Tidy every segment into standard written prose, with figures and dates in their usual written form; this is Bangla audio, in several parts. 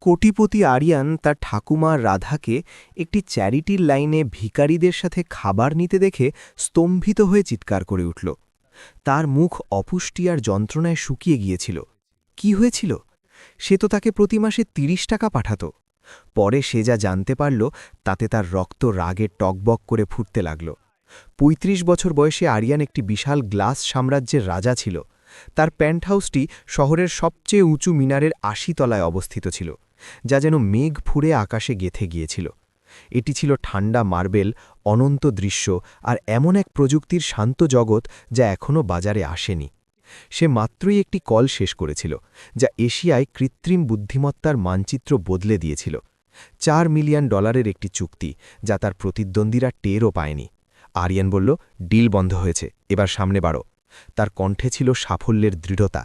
কোটিপতি আরিয়ান তার ঠাকুমা রাধাকে একটি চ্যারিটির লাইনে ভিখারিদের সাথে খাবার নিতে দেখে স্তম্ভিত হয়ে চিৎকার করে উঠল। তার মুখ অপুষ্টি আর যন্ত্রণায় শুকিয়ে গিয়েছিল। কি হয়েছিল? সে তো তাকে প্রতি মাসে ৩০ টাকা পাঠাত। পরে সে যা জানতে পারল তাতে তার রক্ত রাগে টকবক করে ফুটতে লাগল। ৩৫ বছর বয়সে আরিয়ান একটি বিশাল গ্লাস সাম্রাজ্যের রাজা ছিল। তার প্যান্টহাউসটি শহরের সবচেয়ে উঁচু মিনারের ৮০ তলায় অবস্থিত ছিল, যা যেন মেঘ ফুঁড়ে আকাশে গেঁথে গিয়েছিল। এটি ছিল ঠান্ডা মার্বেল, অনন্ত দৃশ্য আর এমন এক প্রযুক্তির শান্ত জগৎ যা এখনও বাজারে আসেনি। সে মাত্রই একটি কল শেষ করেছিল, যা এশিয়ায় কৃত্রিম বুদ্ধিমত্তার মানচিত্র বদলে দিয়েছিল। $৪ মিলিয়ন একটি চুক্তি, যা তার প্রতিদ্বন্দ্বীরা টেরও পায়নি। আরিয়ান বলল, ডিল বন্ধ হয়েছে, এবার সামনে বাড়ো। তার কণ্ঠে ছিল সাফল্যের দৃঢ়তা।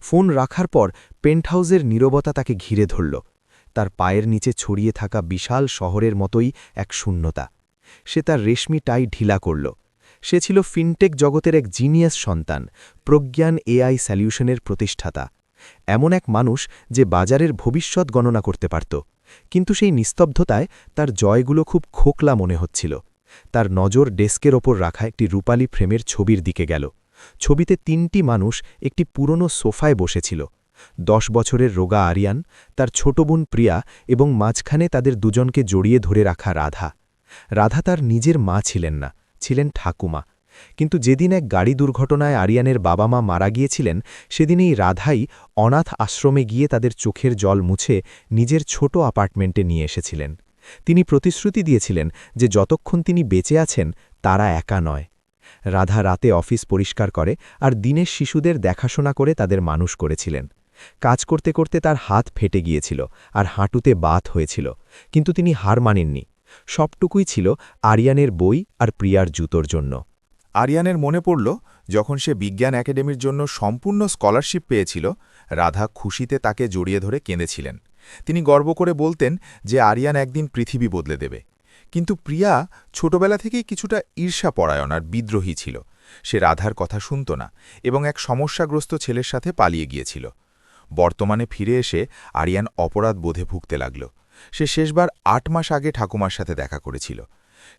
ফোন রাখার পর পেন্টহাউসের নীরবতা তাকে ঘিরে ধরল। তার পায়ের নিচে ছড়িয়ে থাকা বিশাল শহরের মতোই এক শূন্যতা। সে তার রেশমি টাই ঢিলা করল। সে ছিল ফিনটেক জগতের এক জিনিয়াস সন্তান, প্রজ্ঞান এআই সলিউশনের প্রতিষ্ঠাতা। এমন এক মানুষ যে বাজারের ভবিষ্যৎ গণনা করতে পারত। কিন্তু সেই নিস্তব্ধতায় তার জয়গুলো খুব খোকলা মনে হচ্ছিল। তার নজর ডেস্কের ওপর রাখা একটি রূপালী ফ্রেমের ছবির দিকে গেল। ছবিতে ৩টি মানুষ একটি পুরনো সোফায় বসেছিল। ১০ বছরের রোগা আরিয়ান, তার ছোট বোন প্রিয়া এবং মাঝখানে তাদের দুজনকে জড়িয়ে ধরে রাখা রাধা। রাধা তার নিজের মা ছিলেন না, ছিলেন ঠাকুমা। কিন্তু যেদিন এক গাড়ি দুর্ঘটনায় আরিয়ানের বাবা মা মারা গিয়েছিলেন, সেদিনেই রাধাই অনাথ আশ্রমে গিয়ে তাদের চোখের জল মুছে নিজের ছোট অ্যাপার্টমেন্টে নিয়ে এসেছিলেন। তিনি প্রতিশ্রুতি দিয়েছিলেন যে যতক্ষণ তিনি বেঁচে আছেন তারা একা নয়। রাধা রাতে অফিস পরিষ্কার করে আর দিনের শিশুদের দেখাশোনা করে তাদের মানুষ করেছিলেন। কাজ করতে করতে তার হাত ফেটে গিয়েছিল আর হাঁটুতে বাত হয়েছিল, কিন্তু তিনি হার মানেননি। সবটুকুই ছিল আরিয়ানের বই আর প্রিয়ার জুতোর জন্য। আরিয়ানের মনে পড়ল যখন সে বিজ্ঞান একাডেমির জন্য সম্পূর্ণ স্কলারশিপ পেয়েছিল, রাধা খুশিতে তাকে জড়িয়ে ধরে কেঁদেছিলেন। তিনি গর্ব করে বলতেন যে আরিয়ান একদিন পৃথিবী বদলে দেবে। কিন্তু প্রিয়া ছোটবেলা থেকেই কিছুটা ঈর্ষাপরায়ণ আর বিদ্রোহী ছিল। সে রাধার কথা শুনত না এবং এক সমস্যাগ্রস্ত ছেলের সাথে পালিয়ে গিয়েছিল। বর্তমানে ফিরে এসে আরিয়ান অপরাধ বোধে ভুগতে লাগল। সে শেষবার ৮ মাস আগে ঠাকুমার সাথে দেখা করেছিল।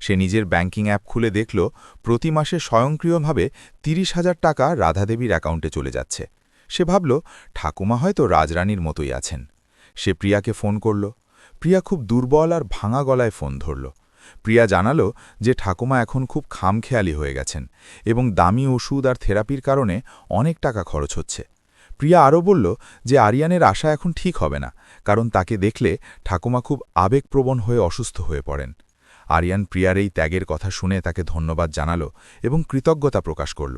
সে নিজের ব্যাংকিং অ্যাপ খুলে দেখল প্রতি মাসে স্বয়ংক্রিয়ভাবে ৩০,০০০ টাকা রাধাদেবীর অ্যাকাউন্টে চলে যাচ্ছে। সে ভাবল ঠাকুমা হয়তো রাজরানীর মতোই আছেন। সে প্রিয়াকে ফোন করল। প্রিয়া খুব দুর্বল আর ভাঙা গলায় ফোন ধরল। প্রিয়া জানালো যে ঠাকুমা এখন খুব খামখেয়ালি হয়ে গেছেন এবং দামি ওষুধ আর থেরাপির কারণে অনেক টাকা খরচ হচ্ছে। প্রিয়া আরও বলল যে আরিয়ানের আশা এখন ঠিক হবে না, কারণ তাকে দেখলে ঠাকুমা খুব আবেগপ্রবণ হয়ে অসুস্থ হয়ে পড়েন। আরিয়ান প্রিয়ার এই ত্যাগের কথা শুনে তাকে ধন্যবাদ জানালো এবং কৃতজ্ঞতা প্রকাশ করল।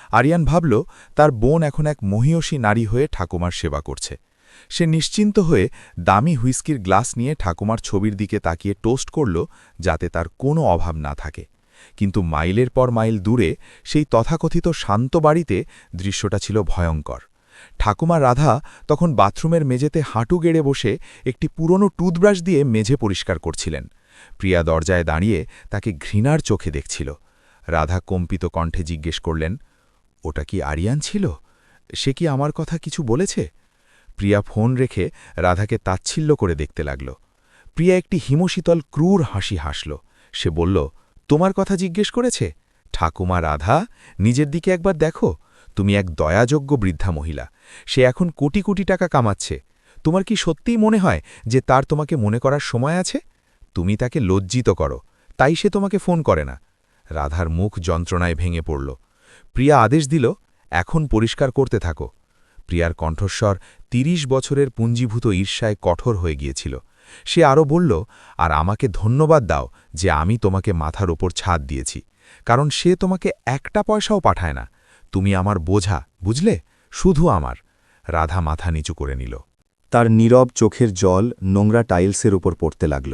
আরিয়ান ভাবল তার বোন এখন এক মহীয়সী নারী হয়ে ঠাকুমার সেবা করছে। সে নিশ্চিন্ত হয়ে দামি হুইস্কির গ্লাস নিয়ে ঠাকুমার ছবির দিকে তাকিয়ে টোস্ট করল, যাতে তার কোনো অভাব না থাকে। কিন্তু মাইলের পর মাইল দূরে সেই তথাকথিত শান্ত বাড়িতে দৃশ্যটা ছিল ভয়ঙ্কর। ঠাকুমা রাধা তখন বাথরুমের মেঝেতে হাঁটু গেড়ে বসে একটি পুরনো টুথব্রাশ দিয়ে মেঝে পরিষ্কার করছিলেন। প্রিয়া দরজায় দাঁড়িয়ে তাকে ঘৃণার চোখে দেখছিল। রাধা কম্পিত কণ্ঠে জিজ্ঞেস করলেন, ওটা কি আরিয়ান ছিল? সে কি আমার কথা কিছু বলেছে? প্রিয়া ফোন রেখে রাধাকে তাচ্ছিল্য করে দেখতে লাগল। প্রিয়া একটি হিমশীতল ক্রূর হাসি হাসল। সে বলল, তোমার কথা জিজ্ঞেস করেছে? ঠাকুমা রাধা, নিজের দিকে একবার দেখো। তুমি এক দয়াযোগ্য বৃদ্ধা মহিলা। সে এখন কোটি কোটি টাকা কামাচ্ছে। তোমার কি সত্যিই মনে হয় যে তার তোমাকে মনে করার সময় আছে? তুমি তাকে লজ্জিত করো, তাই সে তোমাকে ফোন করে না। রাধার মুখ যন্ত্রণায় ভেঙে পড়ল। প্রিয়া আদেশ দিল, এখন পরিষ্কার করতে থাকো। প্রিয়ার কণ্ঠস্বর ৩০ বছরের পুঞ্জীভূত ঈর্ষায় কঠোর হয়ে গিয়েছিল। সে আরও বলল, আর আমাকে ধন্যবাদ দাও যে আমি তোমাকে মাথার ওপর ছাদ দিয়েছি, কারণ সে তোমাকে একটা পয়সাও পাঠায় না। তুমি আমার বোঝা, বুঝলে? শুধু আমার। রাধা মাথা নিচু করে নিল। তার নীরব চোখের জল নোংরা টাইলসের উপর পড়তে লাগল।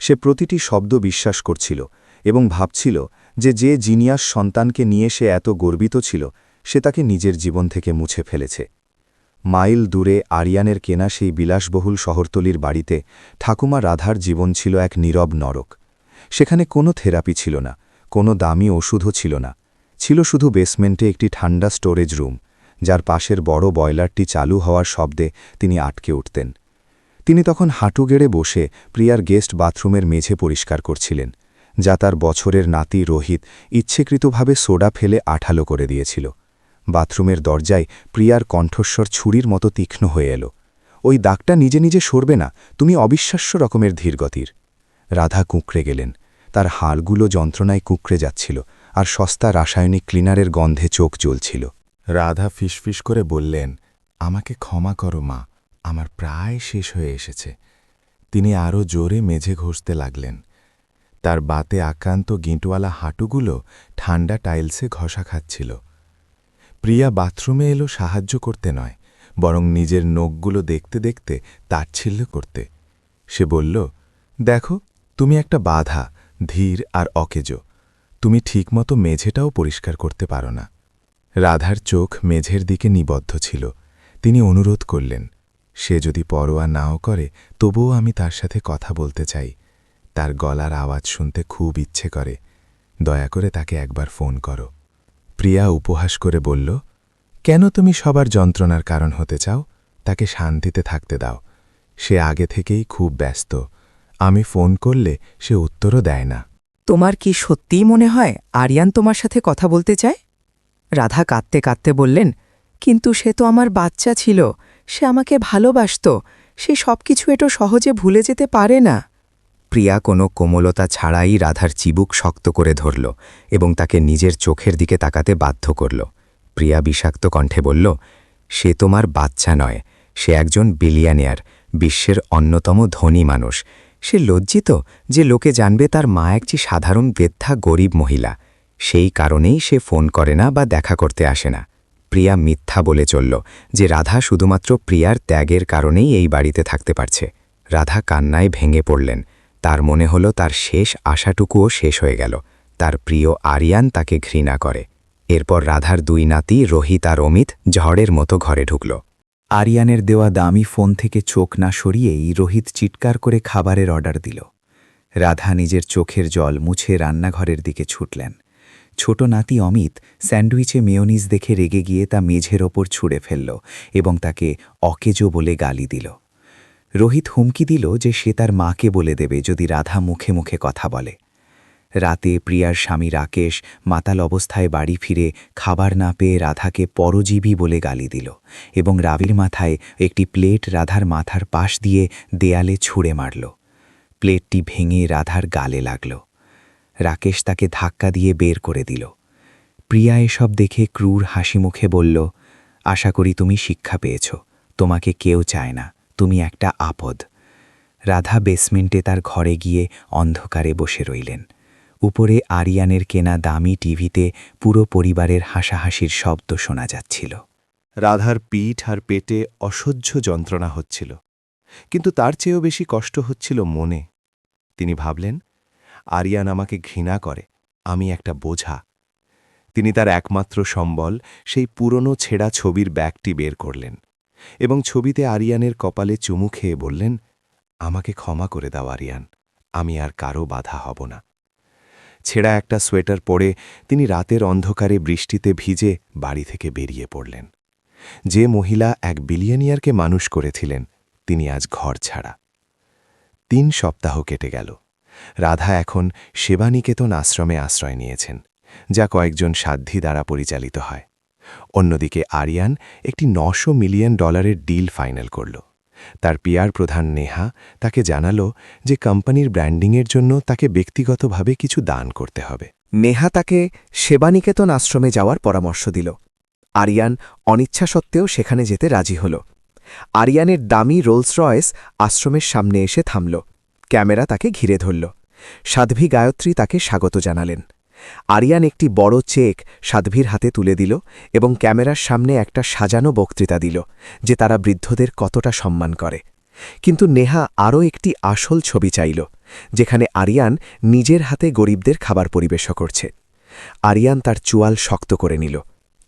সে প্রতিটি শব্দ বিশ্বাস করছিল এবং ভাবছিল যে জিনিয়াস সন্তানকে নিয়ে সে এত গর্বিত ছিল, সে তাকে নিজের জীবন থেকে মুছে ফেলেছে। মাইল দূরে আরিয়ানের কেনা সেই বিলাসবহুল শহরতলির বাড়িতে ঠাকুমা রাধার জীবন ছিল এক নীরব নরক। সেখানে কোনো থেরাপি ছিল না, কোনো দামি ওষুধও ছিল না। ছিল শুধু বেসমেন্টে একটি ঠান্ডা স্টোরেজ রুম, যার পাশের বড় বয়লারটি চালু হওয়ার শব্দে তিনি আটকে উঠতেন। তিনি তখন হাঁটু গেড়ে বসে প্রিয়ার গেস্ট বাথরুমের মেঝে পরিষ্কার করছিলেন, যা তার বছরের নাতি রোহিত ইচ্ছেকৃতভাবে সোডা ফেলে আঠালো করে দিয়েছিল। বাথরুমের দরজায় প্রিয়ার কণ্ঠস্বর ছুরির মতো তীক্ষ্ণ হয়ে এলো। ওই দাগটা নিজে নিজে সরবে না, তুমি অবিশ্বাস্য রকমের ধীরগতির। রাধা কুঁকড়ে গেলেন, তার হাড়গুলো যন্ত্রণায় কুঁকড়ে যাচ্ছিল, আর সস্তা রাসায়নিক ক্লিনারের গন্ধে চোখ জ্বলছিল। রাধা ফিসফিস করে বললেন, আমাকে ক্ষমা করো মা, আমার প্রায় শেষ হয়ে এসেছে। তিনি আরও জোরে মেঝে ঘষতে লাগলেন। তার বাতে আক্রান্ত গিঁটওয়ালা হাঁটুগুলো ঠান্ডা টাইলসে ঘষা খাচ্ছিল। প্রিয়া বাথরুমে এলো সাহায্য করতে নয়, বরং নিজের নখগুলো দেখতে দেখতে তাচ্ছিল্য করতে। সে বলল, দেখো, তুমি একটা বাধা, ধীর আর অকেজো। তুমি ঠিকমতো মেঝেটাও পরিষ্কার করতে পারো না। রাধার চোখ মেঝের দিকে নিবদ্ধ ছিল। তিনি অনুরোধ করলেন, সে যদি পরোয়া নাও করে তবুও আমি তার সাথে কথা বলতে চাই। তার গলার আওয়াজ শুনতে খুব ইচ্ছে করে। দয়া করে তাকে একবার ফোন করো। প্রিয়া উপহাস করে বলল, কেন তুমি সবার যন্ত্রণার কারণ হতে চাও? তাকে শান্তিতে থাকতে দাও। সে আগে থেকেই খুব ব্যস্ত। আমি ফোন করলে সে উত্তরও দেয় না। তোমার কি সত্যিই মনে হয় আরিয়ান তোমার সাথে কথা বলতে চায়? রাধা কাঁদতে কাঁদতে বললেন, কিন্তু সে তো আমার বাচ্চা ছিল, সে আমাকে ভালোবাসত, সে সবকিছু এটো সহজে ভুলে যেতে পারে না। প্রিয়া কোনো কোমলতা ছাড়াই রাধার চিবুক শক্ত করে ধরল এবং তাকে নিজের চোখের দিকে তাকাতে বাধ্য করল। প্রিয়া বিষাক্ত কণ্ঠে বলল, সে তোমার বাচ্চা নয়, সে একজন বিলিয়নিয়ার, বিশ্বের অন্যতম ধনী মানুষ। সে লজ্জিত যে লোকে জানবে তার মা একটি সাধারণ বৃদ্ধা গরিব মহিলা। সেই কারণেই সে ফোন করে না বা দেখা করতে আসে না। প্রিয়া মিথ্যা বলে চলল যে রাধা শুধুমাত্র প্রিয়ার ত্যাগের কারণেই এই বাড়িতে থাকতে পারছে। রাধা কান্নায় ভেঙে পড়লেন। তার মনে হল তার শেষ আশাটুকুও শেষ হয়ে গেল। তার প্রিয় আরিয়ান তাকে ঘৃণা করে। এরপর রাধার দুই নাতি রোহিত আর অমিত ঝড়ের মতো ঘরে ঢুকল। আরিয়ানের দেওয়া দামি ফোন থেকে চোখ না সরিয়েই রোহিত চিৎকার করে খাবারের অর্ডার দিল। রাধা নিজের চোখের জল মুছে রান্নাঘরের দিকে ছুটলেন। ছোট নাতি অমিত স্যান্ডউইচে মেয়োনিজ দেখে রেগে গিয়ে তা মেঝের ওপর ছুঁড়ে ফেলল এবং তাকে অকেজো বলে গালি দিল। রোহিত হুমকি দিল যে সে তার মাকে বলে দেবে যদি রাধা মুখে মুখে কথা বলে। রাতে প্রিয়ার স্বামী রাকেশ মাতাল অবস্থায় বাড়ি ফিরে খাবার না পেয়ে রাধাকে পরজীবী বলে গালি দিল এবং রাবির মাথায় একটি প্লেট রাধার মাথার পাশ দিয়ে দেয়ালে ছুঁড়ে মারল। প্লেটটি ভেঙে রাধার গালে লাগল। রাকেশ তাকে ধাক্কা দিয়ে বের করে দিল। প্রিয়া এসব দেখে ক্রূর হাসি মুখে বলল, আশা করি তুমি শিক্ষা পেয়েছ, তোমাকে কেউ চায় না, তুমি একটা আপদ। রাধা বেসমেন্টে তার ঘরে গিয়ে অন্ধকারে বসে রইলেন। উপরে আরিয়ানের কেনা দামি টিভিতে পুরো পরিবারের হাসাহাসির শব্দ শোনা যাচ্ছিল। রাধার পিঠ আর পেটে অসহ্য যন্ত্রণা হচ্ছিল, কিন্তু তার চেয়েও বেশি কষ্ট হচ্ছিল মনে। তিনি ভাবলেন, আরিয়ান আমাকে ঘৃণা করে, আমি একটা বোঝা। তিনি তার একমাত্র সম্বল সেই পুরনো ছেঁড়া ছবির ব্যাগটি বের করলেন এবং ছবিতে আরিয়ানের কপালে চুমু খেয়ে বললেন, আমাকে ক্ষমা করে দাও আরিয়ান, আমি আর কারো বাধা হব না। ছেঁড়া একটা সোয়েটার পরে তিনি রাতের অন্ধকারে বৃষ্টিতে ভিজে বাড়ি থেকে বেরিয়ে পড়লেন। যে মহিলা এক বিলিয়নিয়ারকে মানুষ করেছিলেন, তিনি আজ ঘর ছাড়া। 3 সপ্তাহ কেটে গেল। রাধা এখন সেবানিকেতন আশ্রমে আশ্রয় নিয়েছেন, যা কয়েকজন সাধ্বী দ্বারা পরিচালিত হয়। অন্যদিকে আরিয়ান একটি $900 মিলিয়ন ডিল ফাইনাল করল। তার পিআর প্রধান নেহা তাকে জানালো যে কোম্পানির ব্র্যান্ডিংয়ের জন্য তাকে ব্যক্তিগতভাবে কিছু দান করতে হবে। নেহা তাকে সেবানিকেতন আশ্রমে যাওয়ার পরামর্শ দিল। আরিয়ান অনিচ্ছা সত্ত্বেও সেখানে যেতে রাজি হল। আরিয়ানের দামি রোলস রয়েস আশ্রমের সামনে এসে থামল। ক্যামেরা তাকে ঘিরে ধরল। সাধ্বী গায়ত্রী তাকে স্বাগত জানালেন। আরিয়ান একটি বড় চেক সাধ্বীর হাতে তুলে দিল এবং ক্যামেরার সামনে একটা সাজানো বক্তৃতা দিল যে তারা বৃদ্ধদের কতটা সম্মান করে। কিন্তু নেহা আরও একটি আসল ছবি চাইল, যেখানে আরিয়ান নিজের হাতে গরিবদের খাবার পরিবেশন করছে। আরিয়ান তার চুয়াল শক্ত করে নিল।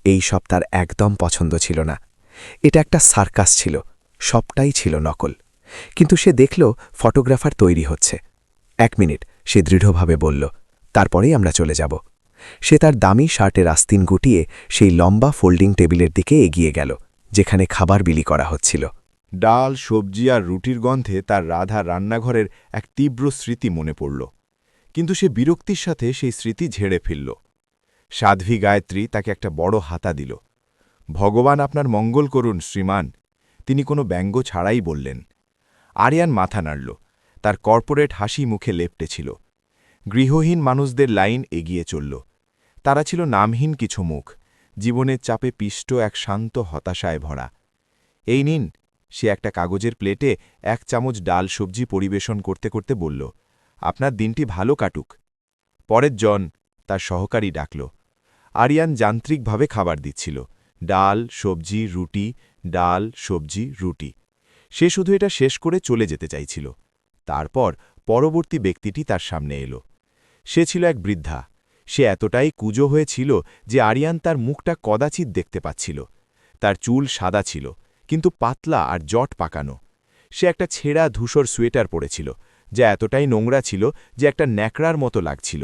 এই সব তার একদম পছন্দ ছিল না। এটা একটা সার্কাস ছিল, সবটাই ছিল নকল। কিন্তু সে দেখল ফটোগ্রাফার তৈরি হচ্ছে। 1 মিনিট, সে দৃঢ়ভাবে বলল, তারপরেই আমরা চলে যাব। সে তার দামি শার্টের আস্তিন গুটিয়ে সেই লম্বা ফোল্ডিং টেবিলের দিকে এগিয়ে গেল, যেখানে খাবার বিলি করা হচ্ছিল। ডাল, সবজি আর রুটির গন্ধে তার রাধা রান্নাঘরের এক তীব্র স্মৃতি মনে পড়ল। কিন্তু সে বিরক্তির সাথে সেই স্মৃতি ঝেড়ে ফেলল। সাধ্বী গায়ত্রী তাকে একটা বড় হাতা দিল। ভগবান আপনার মঙ্গল করুন শ্রীমান, তিনি কোনো ব্যঙ্গ ছাড়াই বললেন। আরিয়ান মাথা নাড়ল। তার কর্পোরেট হাসি মুখে লেপ্টে ছিল। গৃহহীন মানুষদের লাইন এগিয়ে চলল। তারা ছিল নামহীন কিছু মুখ, জীবনের চাপে পিষ্ট এক শান্ত হতাশায় ভরা। এই নিন, সে একটা কাগজের প্লেটে 1 চামচ ডাল সবজি পরিবেশন করতে করতে বলল, আপনার দিনটি ভালো কাটুক। পরের জন, তার সহকারী ডাকল। আরিয়ান যান্ত্রিকভাবে খাবার দিচ্ছিল, ডাল, সবজি, রুটি, ডাল, সবজি, রুটি। সে শুধু এটা শেষ করে চলে যেতে চাইছিল। তারপর পরবর্তী ব্যক্তিটি তার সামনে এলো। সে ছিল এক বৃদ্ধা। সে এতটাই কুঁজো হয়েছিল যে আরিয়ান তার মুখটা কদাচিৎ দেখতে পাচ্ছিল। তার চুল সাদা ছিল, কিন্তু পাতলা আর জট পাকানো। সে একটা ছেঁড়া ধূসর সোয়েটার পরেছিল, যা এতটাই নোংরা ছিল যে একটা ন্যাকড়ার মতো লাগছিল।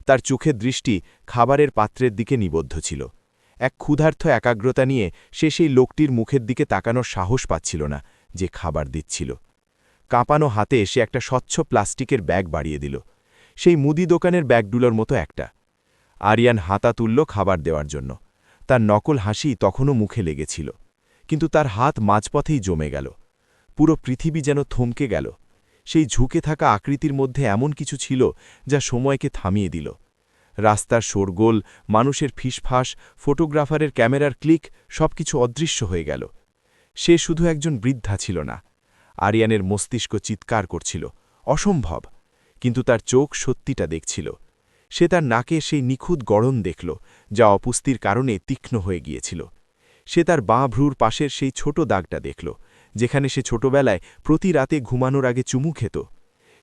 তার চোখের দৃষ্টি খাবারের পাত্রের দিকে নিবদ্ধ ছিল। এক ক্ষুধার্থ একাগ্রতা নিয়ে সে সেই লোকটির মুখের দিকে তাকানোর সাহস পাচ্ছিল না, যে খাবার দিচ্ছিল। কাঁপানো হাতে সে একটা স্বচ্ছ প্লাস্টিকের ব্যাগ বাড়িয়ে দিল, সেই মুদি দোকানের ব্যাগগুলোর মতো একটা। আরিয়ান হাতা তুলল খাবার দেওয়ার জন্য। তার নকল হাসি তখনও মুখে লেগেছিল, কিন্তু তার হাত মাঝপথেই জমে গেল। পুরো পৃথিবী যেন থমকে গেল। সেই ঝুঁকে থাকা আকৃতির মধ্যে এমন কিছু ছিল যা সময়কে থামিয়ে দিল। রাস্তার শোরগোল, মানুষের ফিসফাস, ফটোগ্রাফারের ক্যামেরার ক্লিক, সবকিছু অদৃশ্য হয়ে গেল। সে শুধু একজন বৃদ্ধা ছিল না। আরিয়ানের মস্তিষ্ক চিৎকার করছিল, অসম্ভব। কিন্তু তার চোখ সত্যিটা দেখছিল। সে তার নাকে সেই নিখুঁত গড়ন দেখল, যা অপুষ্টির কারণে তীক্ষ্ণ হয়ে গিয়েছিল। সে তার বাঁ ভ্রুর পাশের সেই ছোট দাগটা দেখল, যেখানে সে ছোটবেলায় প্রতি রাতে ঘুমানোর আগে চুমু খেত।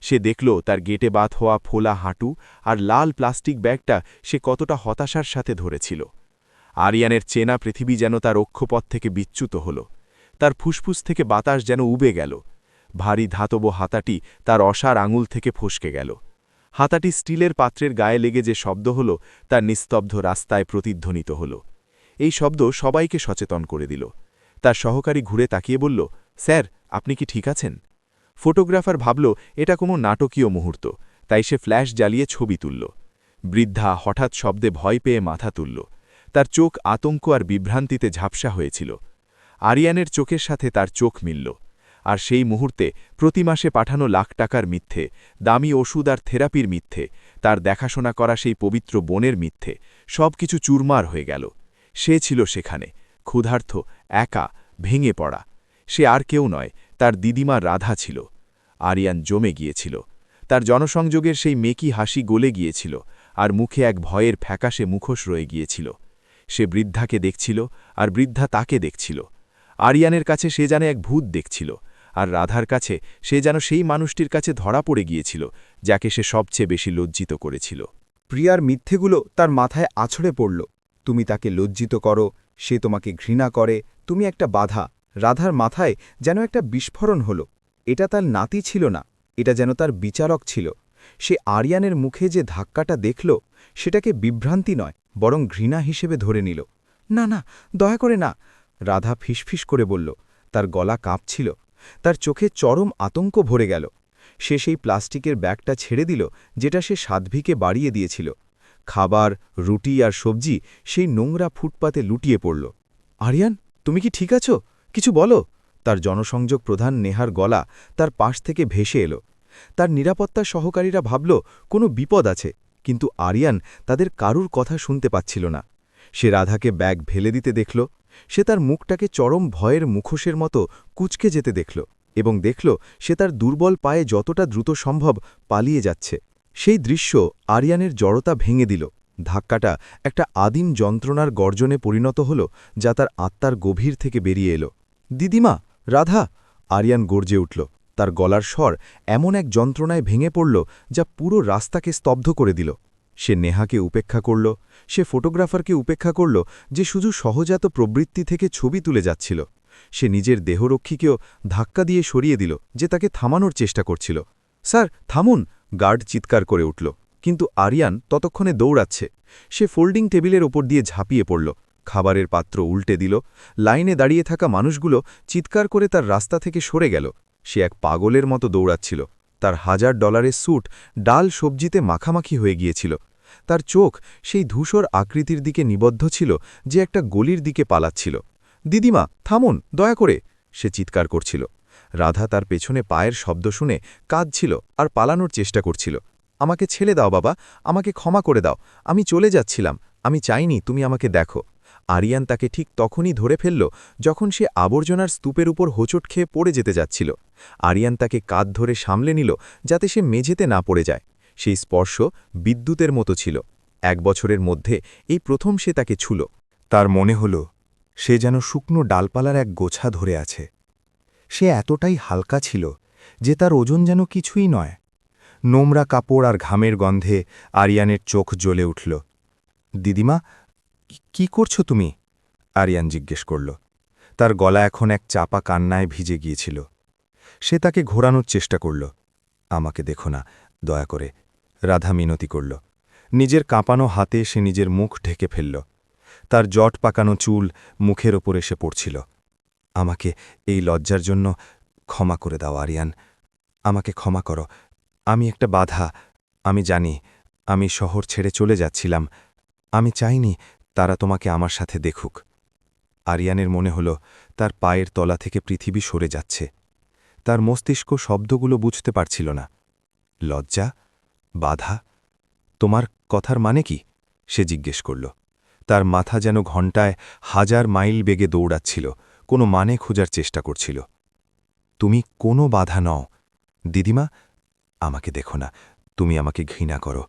সে দেখল তার গেটে বাত হওয়া ফোলা হাঁটু আর লাল প্লাস্টিক ব্যাগটা সে কতটা হতাশার সাথে ধরেছিল। আরিয়ানের চেনা পৃথিবী যেন তার অক্ষপথ থেকে বিচ্যুত হল। তার ফুসফুস থেকে বাতাস যেন উবে গেল। ভারী ধাতব হাতাটি তার অসার আঙুল থেকে ফসকে গেল। হাতাটি স্টিলের পাত্রের গায়ে লেগে যে শব্দ হল, তার নিস্তব্ধ রাস্তায় প্রতিধ্বনিত হল। এই শব্দ সবাইকে সচেতন করে দিল। তার সহকারী ঘুরে তাকিয়ে বলল, স্যার, আপনি কি ঠিক আছেন? ফটোগ্রাফার ভাবল এটা কোনো নাটকীয় মুহূর্ত, তাই সে ফ্ল্যাশ জ্বালিয়ে ছবি তুলল। বৃদ্ধা হঠাৎ শব্দে ভয় পেয়ে মাথা তুলল। তার চোখ আতঙ্ক আর বিভ্রান্তিতে ঝাপসা হয়েছিল। আরিয়ানের চোখের সাথে তার চোখ মিলল। আর সেই মুহূর্তে প্রতি মাসে পাঠানো লাখ টাকার মিথ্যে, দামি ওষুধ আর থেরাপির মিথ্যে, তার দেখাশোনা করা সেই পবিত্র বনের মিথ্যে, সব কিছু চুরমার হয়ে গেল। সে ছিল সেখানে, ক্ষুধার্থ, একা, ভেঙে পড়া। সে আর কেউ নয়, তার দিদিমা রাধা ছিল। আরিয়ান জমে গিয়েছিল। তার জনসংযোগের সেই মেকি হাসি গলে গিয়েছিল, আর মুখে এক ভয়ের ফ্যাকাশে মুখোশ রয়ে গিয়েছিল। সে বৃদ্ধাকে দেখছিল, আর বৃদ্ধা তাকে দেখছিল। আরিয়ানের কাছে সে যেন এক ভূত দেখছিল, আর রাধার কাছে সে যেন সেই মানুষটির কাছে ধরা পড়ে গিয়েছিল, যাকে সে সবচেয়ে বেশি লজ্জিত করেছিল। প্রিয়ার মিথ্যেগুলো তার মাথায় আছড়ে পড়ল। তুমি তাকে লজ্জিত করো, সে তোমাকে ঘৃণা করে, তুমি একটা বাধা। রাধার মাথায় যেন একটা বিস্ফোরণ হল। এটা তার নাতি ছিল না, এটা যেন তার বিচারক ছিল। সে আরিয়ানের মুখে যে ধাক্কাটা দেখল, সেটাকে বিভ্রান্তি নয়, বরং ঘৃণা হিসেবে ধরে নিল। না না, দয়া করে না, রাধা ফিসফিস করে বলল। তার গলা কাঁপছিল, তার চোখে চরম আতঙ্ক ভরে গেল। সে সেই প্লাস্টিকের ব্যাগটা ছেড়ে দিল, যেটা সে সাধ্বীকে বাড়িয়ে দিয়েছিল। খাবার, রুটি আর সবজি সেই নোংরা ফুটপাতে লুটিয়ে পড়ল। আরিয়ান, তুমি কি ঠিক আছো? কিছু বলো। তার জনসংযোগ প্রধান নেহার গলা তার পাশ থেকে ভেসে এলো। তার নিরাপত্তা সহকারীরা ভাবল কোনো বিপদ আছে, কিন্তু আরিয়ান তাদের কারুর কথা শুনতে পাচ্ছিল না। সে রাধাকে ব্যাগ ফেলে দিতে দেখল। সে তার মুখটাকে চরম ভয়ের মুখোশের মতো কুঁচকে যেতে দেখল, এবং দেখল সে তার দুর্বল পায়ে যতটা দ্রুত সম্ভব পালিয়ে যাচ্ছে। সেই দৃশ্য আরিয়ানের জড়তা ভেঙে দিল। ধাক্কাটা একটা আদিম যন্ত্রণার গর্জনে পরিণত হল, যা তার আত্মার গভীর থেকে বেরিয়ে এলো। দিদিমা, রাধা! আরিয়ান গর্জে উঠল। তার গলার স্বর এমন এক যন্ত্রণায় ভেঙে পড়ল, যা পুরো রাস্তাকে স্তব্ধ করে দিল। সে নেহাকে উপেক্ষা করল, সে ফটোগ্রাফারকে উপেক্ষা করল, যে শুধু সহজাত প্রবৃত্তি থেকে ছবি তুলে যাচ্ছিল। সে নিজের দেহরক্ষীকেও ধাক্কা দিয়ে সরিয়ে দিল, যে তাকে থামানোর চেষ্টা করছিল। স্যার, থামুন! গার্ড চিৎকার করে উঠল। কিন্তু আরিয়ান ততক্ষণে দৌড়াচ্ছে। সে ফোল্ডিং টেবিলের ওপর দিয়ে ঝাঁপিয়ে পড়ল। খাবারের পাত্র উল্টে দিল। লাইনে দাঁড়িয়ে থাকা মানুষগুলো চিৎকার করে তার রাস্তা থেকে সরে গেল। সে এক পাগলের মতো দৌড়াচ্ছিল। তার $1000 স্যুট ডাল সবজিতে মাখামাখি হয়ে গিয়েছিল। তার চোখ সেই ধূসর আকৃতির দিকে নিবদ্ধ ছিল যে একটা গলির দিকে পালাচ্ছিল। দিদিমা, থামুন, দয়া করে, সে চিৎকার করছিল। রাধা তার পেছনে পায়ের শব্দ শুনে কাঁদছিল আর পালানোর চেষ্টা করছিল। আমাকে ছেড়ে দাও বাবা, আমাকে ক্ষমা করে দাও, আমি চলে যাচ্ছিলাম, আমি চাইনি তুমি আমাকে দেখো। আরিয়ান তাকে ঠিক তখনই ধরে ফেলল যখন সে আবর্জনার স্তূপের উপর হোঁচট খেয়ে পড়ে যেতে যাচ্ছিল। আরিয়ান তাকে কাঁধ ধরে সামলে নিল যাতে সে মেঝেতে না পড়ে যায়। সেই স্পর্শ বিদ্যুতের মতো ছিল। 1 বছরের মধ্যে এই প্রথম সে তাকে ছুল। তার মনে হল সে যেন শুকনো ডালপালার এক গোছা ধরে আছে। সে এতটাই হালকা ছিল যে তার ওজন যেন কিছুই নয়। নোংরা কাপড় আর ঘামের গন্ধে আরিয়ানের চোখ জ্বলে উঠল। দিদিমা, কি করছো তুমি? আরিয়ান জিজ্ঞেস করল। তার গলা এখন এক চাপা কান্নায় ভিজে গিয়েছিল। সে তাকে ঘোরানোর চেষ্টা করল। আমাকে দেখো না, দয়া করে, রাধা মিনতি করল। নিজের কাঁপানো হাতে সে নিজের মুখ ঢেকে ফেলল। তার জট পাকানো চুল মুখের ওপর এসে পড়ছিল। আমাকে এই লজ্জার জন্য ক্ষমা করে দাও আরিয়ান, আমাকে ক্ষমা করো। আমি একটা বাধা, আমি জানি। আমি শহর ছেড়ে চলে যাচ্ছিলাম, আমি চাইনি তারা তোমাকে আমার সাথে দেখুক। আরিয়ানের মনে হল তার পায়ের তলা থেকে পৃথিবী সরে যাচ্ছে। তার মস্তিষ্ক শব্দগুলো বুঝতে পারছিল না। লজ্জা, বাধা, তোমার কথার মানে কি? সে জিজ্ঞেস করল। তার মাথা যেন ঘণ্টায় 1000 মাইল বেগে দৌড়াচ্ছিল, কোনো মানে খোঁজার চেষ্টা করছিল। তুমি কোনো বাধা নও দিদিমা, আমাকে দেখো না, তুমি আমাকে ঘৃণা করো।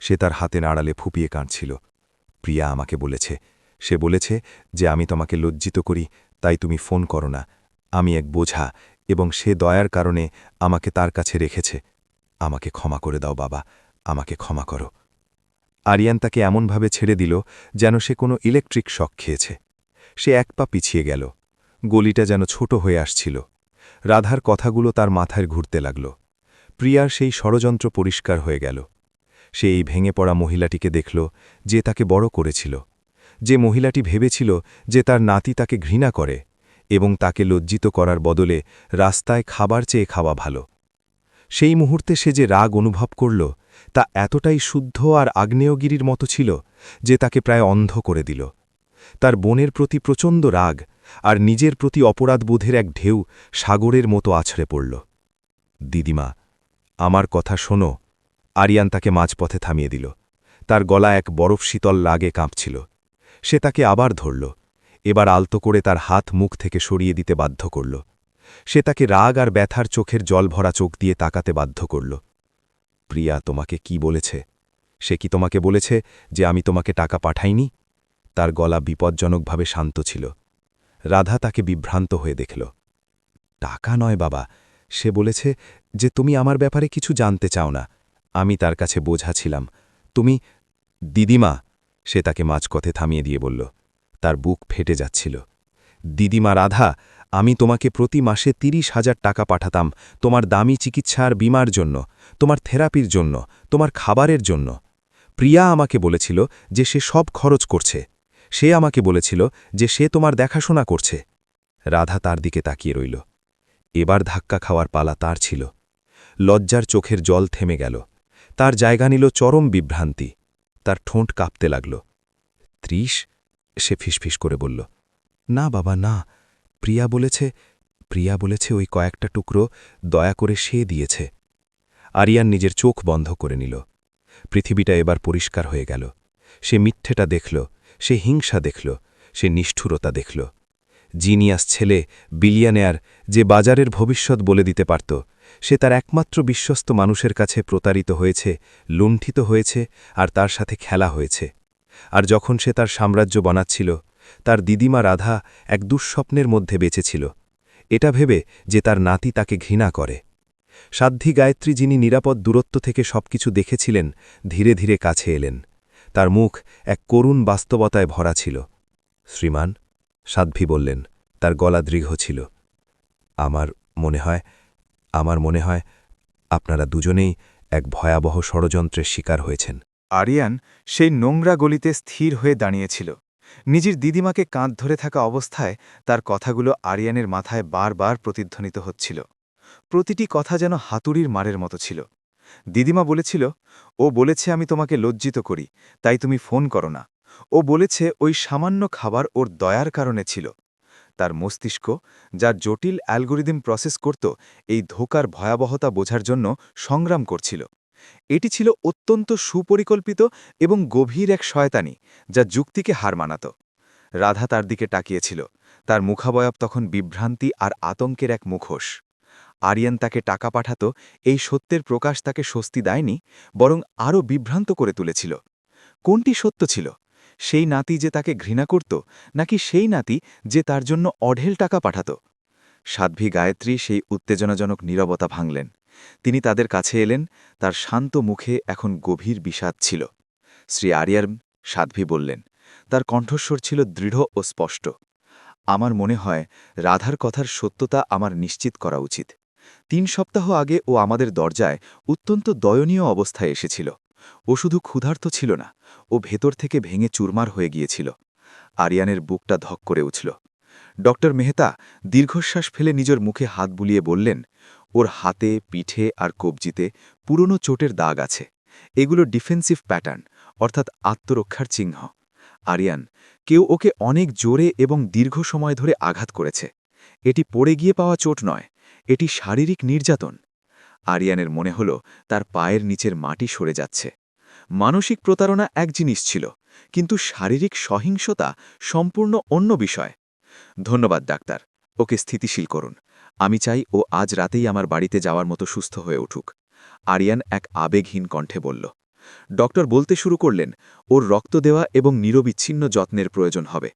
সে তার হাতে নাড়ালে ফুপিয়ে কাঁদছিল। প্রিয়া আমাকে বলেছে, সে বলেছে যে আমি তোমাকে লজ্জিত করি, তাই তুমি ফোন করো না। আমি এক বোঝা এবং সে দয়ার কারণে আমাকে তার কাছে রেখেছে। আমাকে ক্ষমা করে দাও বাবা, আমাকে ক্ষমা করো। আরিয়ান তাকে এমনভাবে ছেড়ে দিল যেন সে কোনো ইলেকট্রিক শক খেয়েছে। সে এক পা পিছিয়ে গেল। গলিটা যেন ছোট হয়ে আসছিল। রাধার কথাগুলো তার মাথায় ঘুরতে লাগল। প্রিয়ার সেই ষড়যন্ত্র পরিষ্কার হয়ে গেল। সে এই ভেঙে পড়া মহিলাটিকে দেখল যে তাকে বড় করেছিল, যে মহিলাটি ভেবেছিল যে তার নাতি তাকে ঘৃণা করে এবং তাকে লজ্জিত করার বদলে রাস্তায় খাবার চেয়ে খাওয়া ভালো। সেই মুহূর্তে সে যে রাগ অনুভব করল তা এতটাই শুদ্ধ আর আগ্নেয়গিরির মতো ছিল যে তাকে প্রায় অন্ধ করে দিল। তার বোনের প্রতি প্রচণ্ড রাগ আর নিজের প্রতি অপরাধবোধের এক ঢেউ সাগরের মতো আছড়ে পড়ল। দিদিমা, আমার কথা শোনো। আরিয়ান তাকে মাঝপথে থামিয়ে দিল। তার গলা এক বরফ শীতল রাগে কাঁপছিল। সে তাকে আবার ধরল, এবার আলতো করে তার হাত মুখ থেকে সরিয়ে দিতে বাধ্য করল। সে তাকে রাগ আর ব্যথার চোখের জল ভরা চোখ দিয়ে তাকাতে বাধ্য করল। প্রিয়া তোমাকে কি বলেছে? সে কি তোমাকে বলেছে যে আমি তোমাকে টাকা পাঠাইনি? তার গলা বিপজ্জনকভাবে শান্ত ছিল। রাধা তাকে বিভ্রান্ত হয়ে দেখল। টাকা নয় বাবা, সে বলেছে যে তুমি আমার ব্যাপারে কিছু জানতে চাও না। আমি তার কাছে বোঝা ছিলাম। তুমি দিদিমা, সে তাকে মাঝপথে থামিয়ে দিয়ে বলল। তার বুক ফেটে যাচ্ছিল। দিদিমা রাধা, আমি তোমাকে প্রতি মাসে 30,000 টাকা পাঠাতাম তোমার দামি চিকিৎসা আর বিমার জন্য, তোমার থেরাপির জন্য, তোমার খাবারের জন্য। প্রিয়া আমাকে বলেছিল যে সে সব খরচ করছে। সে আমাকে বলেছিল যে সে তোমার দেখাশোনা করছে। রাধা তার দিকে তাকিয়ে রইল। এবার ধাক্কা খাওয়ার পালা তার ছিল। লজ্জার চোখের জল থেমে গেল। তার জায়গা নিল চরম বিভ্রান্তি। তার ঠোঁট কাঁপতে লাগল। 30? সে ফিসফিস করে বলল। না বাবা, না। প্রিয়া বলেছে ওই কয়েকটা টুকরো দয়া করে সে দিয়েছে। আরিয়ান নিজের চোখ বন্ধ করে নিল। পৃথিবীটা এবার পরিষ্কার হয়ে গেল। সে মিথ্যেটা দেখল, সে হিংসা দেখল, সে নিষ্ঠুরতা দেখল। জিনিয়াস ছেলে, বিলিয়নেয়ার, যে বাজারের ভবিষ্যৎ বলে দিতে পারত, সে তার একমাত্র বিশ্বস্ত মানুষের কাছে প্রতারিত হয়েছে, লুণ্ঠিত হয়েছে আর তার সাথে খেলা হয়েছে। আর যখন সে তার সাম্রাজ্য বানাচ্ছিল, তার দিদিমা রাধা এক দুঃস্বপ্নের মধ্যে বেঁচেছিল, এটা ভেবে যে তার নাতি তাকে ঘৃণা করে। সাধ্বী গায়ত্রী, যিনি নিরাপদ দূরত্ব থেকে সবকিছু দেখেছিলেন, ধীরে ধীরে কাছে এলেন। তার মুখ এক করুণ বাস্তবতায় ভরা ছিল। শ্রীমান, সাধ্বী বললেন, তার গলা দৃঢ় ছিল। আমার মনে হয় আপনারা দুজনেই এক ভয়াবহ ষড়যন্ত্রের শিকার হয়েছেন। আরিয়ান সেই নোংরা গলিতে স্থির হয়ে দাঁড়িয়েছিল। নিজের দিদিমাকে কাঁধ ধরে থাকা অবস্থায় তার কথাগুলো আরিয়ানের মাথায় বারবার প্রতিধ্বনিত হচ্ছিল। প্রতিটি কথা যেন হাতুড়ির মারের মতো ছিল। দিদিমা বলেছিল, ও বলেছে আমি তোমাকে লজ্জিত করি, তাই তুমি ফোন করো না। ও বলেছে ওই সামান্য খাবার ওর দয়ার কারণে ছিল। তার মস্তিষ্ক, যার জটিল অ্যালগোরিদম প্রসেস করত, এই ধোঁকার ভয়াবহতা বোঝার জন্য সংগ্রাম করছিল। এটি ছিল অত্যন্ত সুপরিকল্পিত এবং গভীর এক শয়তানি, যা যুক্তিকে হার মানাত। রাধা তার দিকে তাকিয়েছিল। তার মুখাবয়ব তখন বিভ্রান্তি আর আতঙ্কের এক মুখোশ। আরিয়ান তাকে টাকা পাঠাত, এই সত্যের প্রকাশ তাকে স্বস্তি দেয়নি, বরং আরও বিভ্রান্ত করে তুলেছিল। কোনটি সত্য ছিল? সেই নাতি যে তাকে ঘৃণা করত, নাকি সেই নাতি যে তার জন্য অঢেল টাকা পাঠাত? সাধ্বী গায়ত্রী সেই উত্তেজনাজনক নীরবতা ভাঙলেন। তিনি তাদের কাছে এলেন, তার শান্ত মুখে এখন গভীর বিষাদ ছিল। শ্রী আরিয়ান, সাধ্বী বললেন। তার কণ্ঠস্বর ছিল দৃঢ় ও স্পষ্ট। আমার মনে হয় রাধার কথার সত্যতা আমার নিশ্চিত করা উচিত। ৩ সপ্তাহ আগে ও আমাদের দরজায় অত্যন্ত দয়নীয় অবস্থায় এসেছিল। ও শুধু ক্ষুধার্ত ছিল না, ও ভেতর থেকে ভেঙে চুরমার হয়ে গিয়েছিল। আরিয়ানের বুকটা ধক করে উঠল। ডক্টর মেহতা দীর্ঘশ্বাস ফেলে নিজের মুখে হাত বুলিয়ে বললেন, ওর হাতে, পিঠে আর কবজিতে পুরনো চোটের দাগ আছে। এগুলো ডিফেন্সিভ প্যাটার্ন, অর্থাৎ আত্মরক্ষার চিহ্ন। আরিয়ান, কেউ ওকে অনেক জোরে এবং দীর্ঘ সময় ধরে আঘাত করেছে। এটি পড়ে গিয়ে পাওয়া চোট নয়, এটি শারীরিক নির্যাতন। আরিয়ানের মনে হল তার পায়ের নিচের মাটি সরে যাচ্ছে। মানসিক প্রতারণা এক জিনিস ছিল, কিন্তু শারীরিক সহিংসতা সম্পূর্ণ অন্য বিষয়। ধন্যবাদ ডাক্তার, ওকে স্থিতিশীল করুন। আমি চাই ও আজ রাতেই আমার বাড়িতে যাওয়ার মতো সুস্থ হয়ে উঠুক। আরিয়ান এক আবেগহীন কণ্ঠে বলল। ডক্টর বলতে শুরু করলেন, ওর রক্ত দেওয়া এবং নিরবিচ্ছিন্ন যত্নের প্রয়োজন হবে।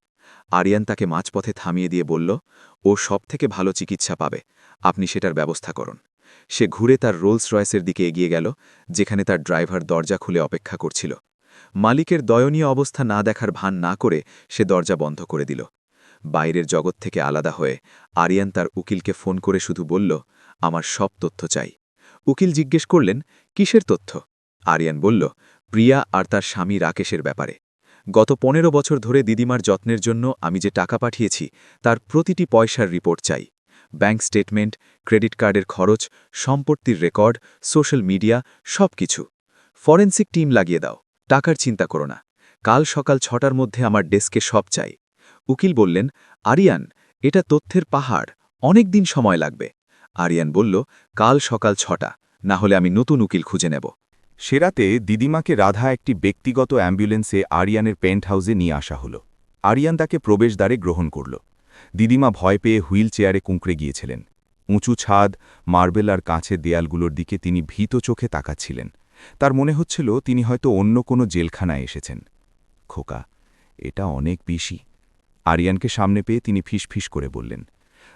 আরিয়ান তাকে মাঝপথে থামিয়ে দিয়ে বলল, ও সবথেকে ভালো চিকিৎসা পাবে, আপনি সেটার ব্যবস্থা করুন। সে ঘুরে তার রোলস রয়েসের দিকে এগিয়ে গেল, যেখানে তার ড্রাইভার দরজা খুলে অপেক্ষা করছিল। মালিকের দয়নীয় অবস্থা না দেখার ভান না করে সে দরজা বন্ধ করে দিল। বাইরের জগৎ থেকে আলাদা হয়ে আরিয়ান তার উকিলকে ফোন করে শুধু বলল, আমার সব তথ্য চাই। উকিল জিজ্ঞেস করলেন, কিসের তথ্য? আরিয়ান বলল, প্রিয়া আর তার স্বামী রাকেশের ব্যাপারে। গত ১৫ বছর ধরে দিদিমার যত্নের জন্য আমি যে টাকা পাঠিয়েছি, তার প্রতিটি পয়সার রিপোর্ট চাই। ব্যাংক স্টেটমেন্ট, ক্রেডিট কার্ডের খরচ, সম্পত্তির রেকর্ড, সোশ্যাল মিডিয়া, সব কিছু। ফরেন্সিক টিম লাগিয়ে দাও, টাকার চিন্তা করো না। কাল সকাল ৬টার মধ্যে আমার ডেস্কে সব চাই। উকিল বললেন, আরিয়ান, এটা তথ্যের পাহাড়, অনেক দিন সময় লাগবে। আরিয়ান বলল, কাল সকাল ৬টা, না হলে আমি নতুন উকিল খুঁজে নেব। সে রাতে দিদিমাকে রাধা একটি ব্যক্তিগত অ্যাম্বুলেন্সে আরিয়ানের পেন্ট হাউসে নিয়ে আসা হল। আরিয়ান তাকে প্রবেশদ্বারে গ্রহণ করল। দিদিমা ভয় পেয়ে হুইল চেয়ারে কুঁকড়ে গিয়েছিলেন। উঁচু ছাদ, মার্বেল আর কাঁচের দেয়ালগুলোর দিকে তিনি ভীত চোখে তাকাচ্ছিলেন। তার মনে হচ্ছিল তিনি হয়তো অন্য কোনো জেলখানায় এসেছেন। খোকা, এটা অনেক বেশি। আরিয়ানকে সামনে পেয়ে তিনি ফিসফিস করে বললেন।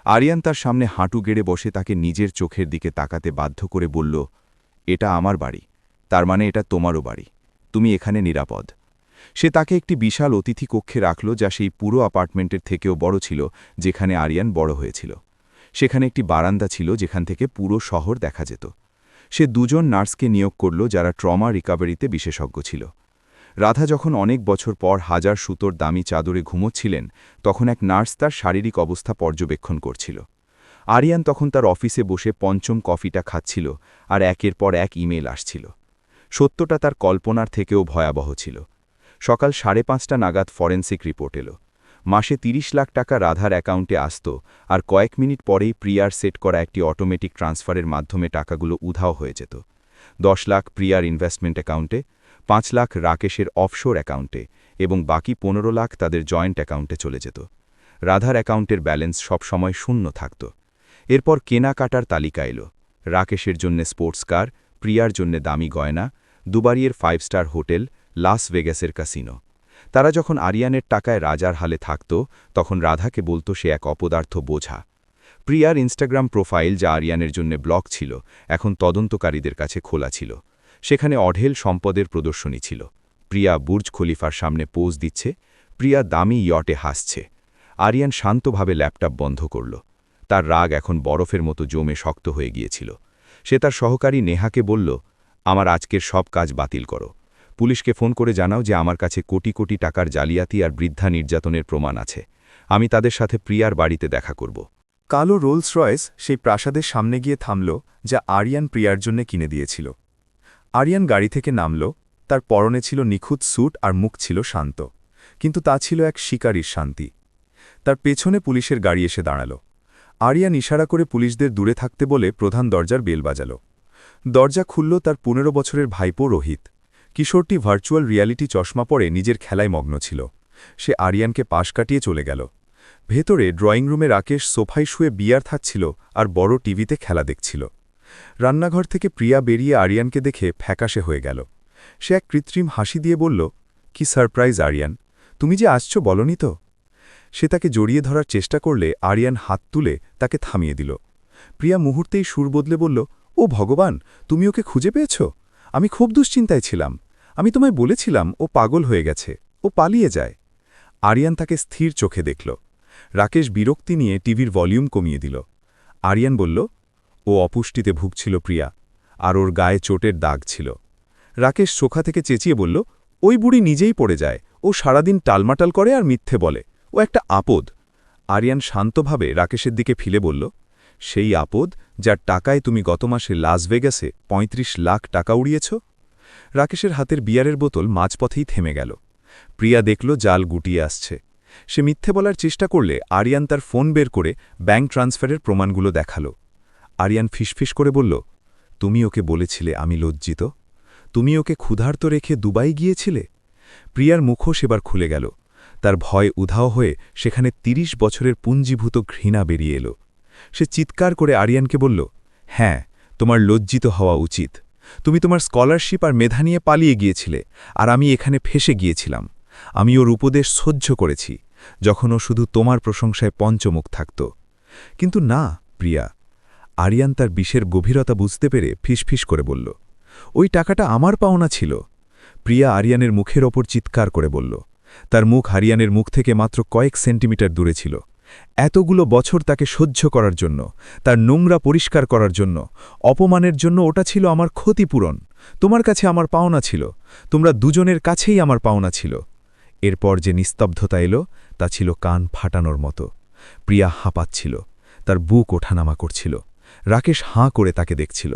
আরিয়ান তার সামনে হাঁটু গেড়ে বসে তাকে নিজের চোখের দিকে তাকাতে বাধ্য করে বলল, এটা আমার বাড়ি, তার মানে এটা তোমারও বাড়ি। তুমি এখানে নিরাপদ। সে তাকে একটি বিশাল অতিথি কক্ষে রাখল, যা সেই পুরো অ্যাপার্টমেন্টের থেকেও বড় ছিল, যেখানে আরিয়ান বড় হয়েছিল। সেখানে একটি বারান্দা ছিল, যেখান থেকে পুরো শহর দেখা যেত। সে ২ নার্সকে নিয়োগ করল, যারা ট্রমা রিকভারিতে বিশেষজ্ঞ ছিল। রাধা যখন অনেক বছর পর হাজার সুতোর দামি চাদরে ঘুমোচ্ছিলেন, তখন এক নার্স তার শারীরিক অবস্থা পর্যবেক্ষণ করছিল। আরিয়ান তখন তার অফিসে বসে ৫ম কফিটা খাচ্ছিল, আর একের পর এক ইমেল আসছিল। সত্যটা তার কল্পনার থেকেও ভয়াবহ ছিল। সকাল ৫:৩০ নাগাদ ফরেন্সিক রিপোর্ট এলো। মাসে ৩০ লাখ টাকা রাধার অ্যাকাউন্টে আসত, আর কয়েক মিনিট পরেই প্রিয়ার সেট করা একটি অটোমেটিক ট্রান্সফারের মাধ্যমে টাকাগুলো উধাও হয়ে যেত। ১০ লাখ প্রিয়ার ইনভেস্টমেন্ট অ্যাকাউন্টে, ৫ লাখ রাকেশের অফশোর অ্যাকাউন্টে, এবং বাকি ১৫ লাখ তাদের জয়েন্ট অ্যাকাউন্টে চলে যেত। রাধার অ্যাকাউন্টের ব্যালেন্স সবসময় শূন্য থাকত। এরপর কেনাকাটার তালিকা এলো। রাকেশের জন্য স্পোর্টস কার, প্রিয়ার জন্য দামি গয়না, দুবারিয়ের 5 স্টার হোটেল, লাস ভেগাসের কাসিনো। তারা যখন আরিয়ানের টাকায় রাজার হালে থাকত, তখন রাধাকে বলতো সে এক অপদার্থ বোঝা। প্রিয়ার ইনস্টাগ্রাম প্রোফাইল, যা আরিয়ানের জন্য ব্লক ছিল, এখন তদন্তকারীদের কাছে খোলা ছিল। সেখানে অঢেল সম্পদের প্রদর্শনী ছিল। প্রিয়া বুর্জ খলিফার সামনে পোজ দিচ্ছে, প্রিয়া দামি ইয়টে হাসছে। আরিয়ান শান্তভাবে ল্যাপটপ বন্ধ করল। তার রাগ এখন বরফের মতো জমে শক্ত হয়ে গিয়েছিল। সে তার সহকারী নেহাকে বলল, আমার আজকের সব কাজ বাতিল করো। পুলিশকে ফোন করে জানাও যে আমার কাছে কোটি কোটি টাকার জালিয়াতি আর বৃদ্ধা নির্যাতনের প্রমাণ আছে। আমি তাদের সাথে প্রিয়ার বাড়িতে দেখা করব। কালো রোলস রয়েস সেই প্রাসাদের সামনে গিয়ে থামল, যা আরিয়ান প্রিয়ার জন্য কিনে দিয়েছিল। আরিয়ান গাড়ি থেকে নামল। তার পরনে ছিল নিখুঁত স্যুট আর মুখ ছিল শান্ত, কিন্তু তা ছিল এক শিকারীর শান্তি। তার পেছনে পুলিশের গাড়ি এসে দাঁড়াল। আরিয়ান ইশারা করে পুলিশদের দূরে থাকতে বলে প্রধান দরজার বেল বাজাল। দরজা খুলল তার ১৫ বছরের ভাইপো রোহিত। কিশোরটি ভার্চুয়াল রিয়ালিটি চশমা পরে নিজের খেলায় মগ্ন ছিল। সে আরিয়ানকে পাশ কাটিয়ে চলে গেল। ভেতরে ড্রয়িং রুমে রাকেশ সোফায় শুয়ে বিয়ার থাকছিল আর বড় টিভিতে খেলা দেখছিল। রান্নাঘর থেকে প্রিয়া বেরিয়ে আরিয়ানকে দেখে ফ্যাকাশে হয়ে গেল। সে এক কৃত্রিম হাসি দিয়ে বলল, কি সারপ্রাইজ আরিয়ান, তুমি যে আসছো বলনি তো? সে তাকে জড়িয়ে ধরার চেষ্টা করলে আরিয়ান হাত তুলে তাকে থামিয়ে দিল। প্রিয়া মুহূর্তেই সুর বদলে বলল, ও ভগবান, তুমি ওকে খুঁজে পেয়েছ? আমি খুব দুশ্চিন্তায় ছিলাম। আমি তোমায় বলেছিলাম ও পাগল হয়ে গেছে, ও পালিয়ে যায়। আরিয়ান তাকে স্থির চোখে দেখল। রাকেশ বিরক্তি নিয়ে টিভির ভলিউম কমিয়ে দিল। আরিয়ান বলল, ও অপুষ্টিতে ভুগছিল প্রিয়া, আর ওর গায়ে চোটের দাগ ছিল। রাকেশ সোফা থেকে চেঁচিয়ে বলল, ওই বুড়ি নিজেই পড়ে যায়, ও সারাদিন টালমাটাল করে আর মিথ্যে বলে, ও একটা আপদ। আরিয়ান শান্তভাবে রাকেশের দিকে ফিরে বলল, সেই আপদ যার টাকায় তুমি গত মাসে লাস ভেগাসে ৩৫ লাখ টাকা উড়িয়েছ। রাকেশের হাতের বিয়ারের বোতল মাঝপথেই থেমে গেল। প্রিয়া দেখল জাল গুটিয়ে আসছে। সে মিথ্যে বলার চেষ্টা করলে আরিয়ান তার ফোন বের করে ব্যাংক ট্রান্সফারের প্রমাণগুলো দেখাল। আরিয়ান ফিসফিস করে বলল, তুমি ওকে বলেছিলে আমি লজ্জিত? তুমি ওকে ক্ষুধার্ত রেখে দুবাই গিয়েছিলে? প্রিয়ার মুখও সেবার খুলে গেল। তার ভয় উধাও হয়ে সেখানে ৩০ বছরের পুঞ্জীভূত ঘৃণা বেরিয়ে এলো। সে চিৎকার করে আরিয়ানকে বলল, হ্যাঁ, তোমার লজ্জিত হওয়া উচিত। তুমি তোমার স্কলারশিপ আর মেধা নিয়ে পালিয়ে গিয়েছিলে, আর আমি এখানে ফেসে গিয়েছিলাম। আমি ওর উপদেশ সহ্য করেছি, যখন ও শুধু তোমার প্রশংসায় পঞ্চমুখ থাকত। কিন্তু না প্রিয়া। আরিয়ান তার বিষের গভীরতা বুঝতে পেরে ফিসফিস করে বলল, ওই টাকাটা আমার পাওনা ছিল। প্রিয়া আরিয়ানের মুখের ওপর চিৎকার করে বলল। তার মুখ আরিয়ানের মুখ থেকে মাত্র কয়েক সেন্টিমিটার দূরে ছিল। এতগুলো বছর তাকে সহ্য করার জন্য, তার নোংরা পরিষ্কার করার জন্য, অপমানের জন্য ওটা ছিল আমার ক্ষতিপূরণ। তোমার কাছে আমার পাওনা ছিল, তোমরা দুজনের কাছেই আমার পাওনা ছিল। এরপর যে নিস্তব্ধতা এলো তা ছিল কান ফাটানোর মতো। প্রিয়া হাঁপাচ্ছিল, তার বুক ওঠানামা করছিল। রাকেশ হাঁ করে তাকে দেখছিল।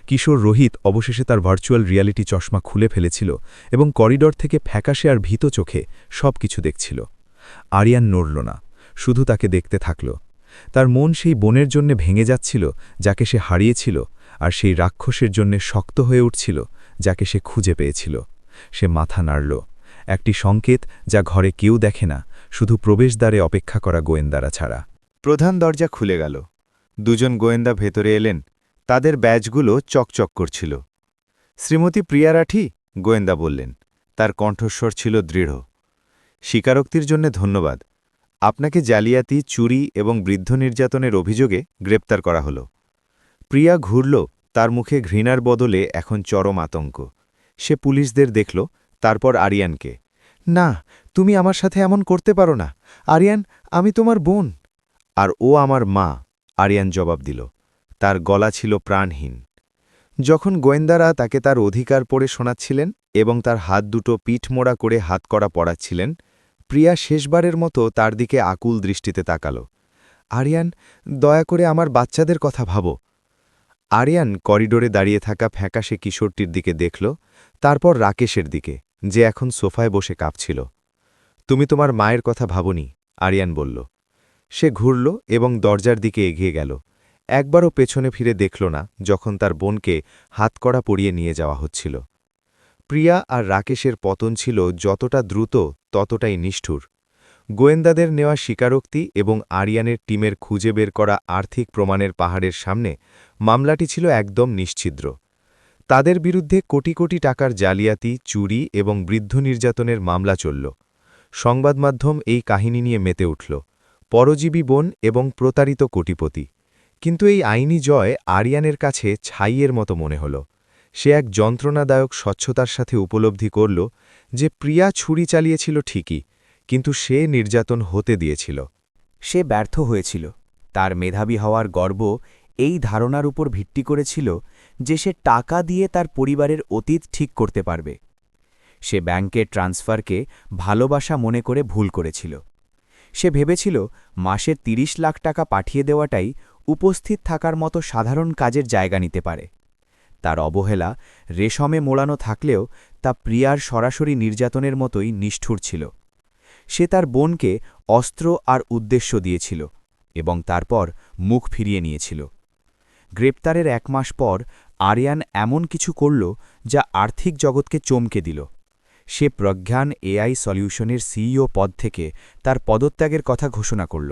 কিশোর রোহিত অবশেষে তার ভার্চুয়াল রিয়ালিটি চশমা খুলে ফেলেছিল এবং করিডর থেকে ফ্যাকাশে আর ভীত চোখে সব কিছু দেখছিল। আরিয়ান নড়ল না, শুধু তাকে দেখতে থাকল। তার মন সেই বোনের জন্যে ভেঙে যাচ্ছিল যাকে সে হারিয়েছিল, আর সেই রাক্ষসের জন্যে শক্ত হয়ে উঠছিল যাকে সে খুঁজে পেয়েছিল। সে মাথা নাড়ল, একটি সংকেত যা ঘরে কেউ দেখে না, শুধু প্রবেশদ্বারে অপেক্ষা করা গোয়েন্দারা ছাড়া। প্রধান দরজা খুলে গেল। দুজন গোয়েন্দা ভেতরে এলেন। তাদের ব্যাজগুলো চকচক করছিল। শ্রীমতী প্রিয়া রাঠি, গোয়েন্দা বললেন। তার কণ্ঠস্বর ছিল দৃঢ়। স্বীকারোক্তির জন্য ধন্যবাদ। আপনাকে জালিয়াতি, চুরি এবং বৃদ্ধ নির্যাতনের অভিযোগে গ্রেপ্তার করা হল। প্রিয়া ঘুরল, তার মুখে ঘৃণার বদলে এখন চরম আতঙ্ক। সে পুলিশদের দেখল, তারপর আরিয়ানকে। না, তুমি আমার সাথে এমন করতে পারো না। আরিয়ান, আমি তোমার বোন। আর ও আমার মা, আরিয়ান জবাব দিল। তার গলা ছিল প্রাণহীন। যখন গোয়েন্দারা তাকে তার অধিকার পড়ে শোনাচ্ছিলেন এবং তার হাত দুটো পিঠমোড়া করে হাতকড়া পড়াচ্ছিলেন, প্রিয়া শেষবারের মতো তার দিকে আকুল দৃষ্টিতে তাকাল। আরিয়ান, দয়া করে আমার বাচ্চাদের কথা ভাবো। আরিয়ান করিডোরে দাঁড়িয়ে থাকা ফ্যাকাশে কিশোরটির দিকে দেখল, তারপর রাকেশের দিকে, যে এখন সোফায় বসে কাঁপছিল। তুমি তোমার মায়ের কথা ভাবনি, আরিয়ান বলল। সে ঘুরল এবং দরজার দিকে এগিয়ে গেল। একবারও পেছনে ফিরে দেখল না যখন তার বোনকে হাতকড়া পরিয়ে নিয়ে যাওয়া হচ্ছিল। প্রিয়া আর রাকেশের পতন ছিল যতটা দ্রুত ততটাই নিষ্ঠুর। গোয়েন্দাদের নেওয়া স্বীকারোক্তি এবং আরিয়ানের টিমের খুঁজে বের করা আর্থিক প্রমাণের পাহাড়ের সামনে মামলাটি ছিল একদম নিশ্ছিদ্র। তাদের বিরুদ্ধে কোটি কোটি টাকার জালিয়াতি, চুরি এবং বৃদ্ধ নির্যাতনের মামলা চলল। সংবাদমাধ্যম এই কাহিনী নিয়ে মেতে উঠল, পরজীবী বোন এবং প্রতারিত কোটিপতি। কিন্তু এই আইনি জয় আরিয়ানের কাছে ছাইয়ের মতো মনে হল। সে এক যন্ত্রণাদায়ক স্বচ্ছতার সাথে উপলব্ধি করল যে প্রিয়া ছুরি চালিয়েছিল ঠিকই, কিন্তু সে নির্যাতন হতে দিয়েছিল। সে ব্যর্থ হয়েছিল। তার মেধাবী হওয়ার গর্ব এই ধারণার উপর ভিত্তি করেছিল যে সে টাকা দিয়ে তার পরিবারের অতীত ঠিক করতে পারবে। সে ব্যাংকের ট্রান্সফারকে ভালোবাসা মনে করে ভুল করেছিল। সে ভেবেছিল মাসের ৩০ লাখ টাকা পাঠিয়ে দেওয়াটাই উপস্থিত থাকার মতো সাধারণ কাজের জায়গা নিতে পারে। তার অবহেলা রেশমে মোড়ানো থাকলেও তা প্রিয়ার সরাসরি নির্যাতনের মতোই নিষ্ঠুর ছিল। সে তার বোনকে অস্ত্র আর উদ্দেশ্য দিয়েছিল এবং তারপর মুখ ফিরিয়ে নিয়েছিল। গ্রেপ্তারের ১ মাস পর আরিয়ান এমন কিছু করল যা আর্থিক জগৎকে চমকে দিল। সে প্রজ্ঞান এআই সলিউশনের সিইও পদ থেকে তার পদত্যাগের কথা ঘোষণা করল।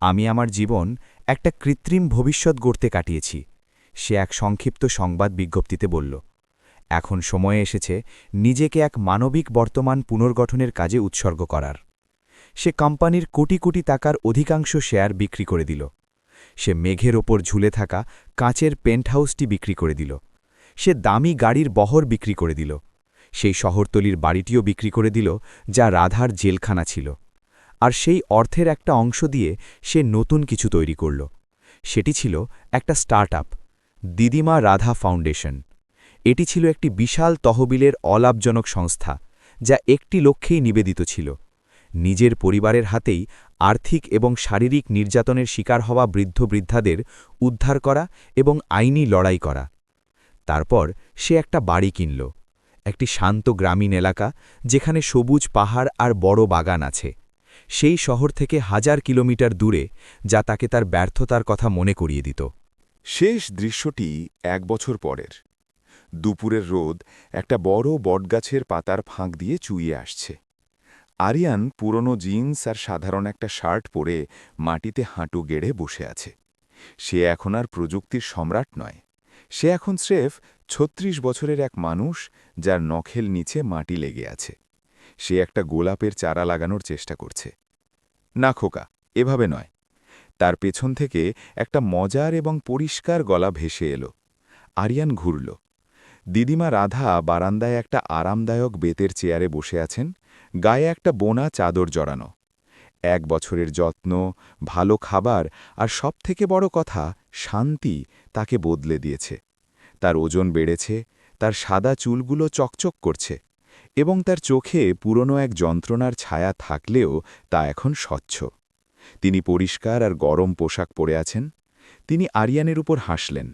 আমি আমার জীবন একটা কৃত্রিম ভবিষ্যৎ গড়তে কাটিয়েছি, সে এক সংক্ষিপ্ত সংবাদ বিজ্ঞপ্তিতে বলল। এখন সময় এসেছে নিজেকে এক মানবিক বর্তমান পুনর্গঠনের কাজে উৎসর্গ করার। সে কোম্পানির কোটি কোটি টাকার অধিকাংশ শেয়ার বিক্রি করে দিল। সে মেঘের ওপর ঝুলে থাকা কাঁচের পেন্টহাউসটি বিক্রি করে দিল। সে দামি গাড়ির বহর বিক্রি করে দিল। সেই শহরতলির বাড়িটিও বিক্রি করে দিল যা রাধার জেলখানা ছিল। আর সেই অর্থের একটা অংশ দিয়ে সে নতুন কিছু তৈরি করল। সেটি ছিল একটা স্টার্টআপ, দিদিমা রাধা ফাউন্ডেশন। এটি ছিল একটি বিশাল তহবিলের অলাভজনক সংস্থা যা একটি লক্ষ্যেই নিবেদিত ছিল, নিজের পরিবারের হাতেই আর্থিক এবং শারীরিক নির্যাতনের শিকার হওয়া বৃদ্ধ-বৃদ্ধাদের উদ্ধার করা এবং আইনি লড়াই করা। তারপর সে একটা বাড়ি কিনল, একটি শান্ত গ্রামীণ এলাকা যেখানে সবুজ পাহাড় আর বড় বাগান আছে, সেই শহর থেকে ১০০০ কিলোমিটার দূরে, যা তাকে তার ব্যর্থতার কথা মনে করিয়ে দিত। শেষ দৃশ্যটি ১ বছর পরের। দুপুরের রোদ একটা বড় বটগাছের পাতার ফাঁক দিয়ে চুইয়ে আসছে। আরিয়ান পুরনো জিন্স আর সাধারণ একটা শার্ট পরে মাটিতে হাঁটু গেড়ে বসে আছে। সে এখন আর প্রযুক্তির সম্রাট নয়, সে এখন স্রেফ ৩৬ বছরের এক মানুষ যার নখের নিচে মাটি লেগে আছে। সে একটা গোলাপের চারা লাগানোর চেষ্টা করছে। না খোকা, এভাবে নয়। তার পেছন থেকে একটা মজার এবং পরিষ্কার গলা ভেসে এলো। আরিয়ান ঘুরল। দিদিমা রাধা বারান্দায় একটা আরামদায়ক বেতের চেয়ারে বসে আছেন, গায়ে একটা বোনা চাদর জড়ানো। ১ বছরের যত্ন, ভালো খাবার আর সবথেকে বড় কথা শান্তি তাকে বদলে দিয়েছে। তার ওজন বেড়েছে, তার সাদা চুলগুলো চকচক করছে এবং তার চোখে পুরনো এক যন্ত্রণার ছায়া থাকলেও তা এখন স্বচ্ছ। তিনি পরিষ্কার আর গরম পোশাক পরে আছেন। তিনি আরিয়ানের উপর হাসলেন।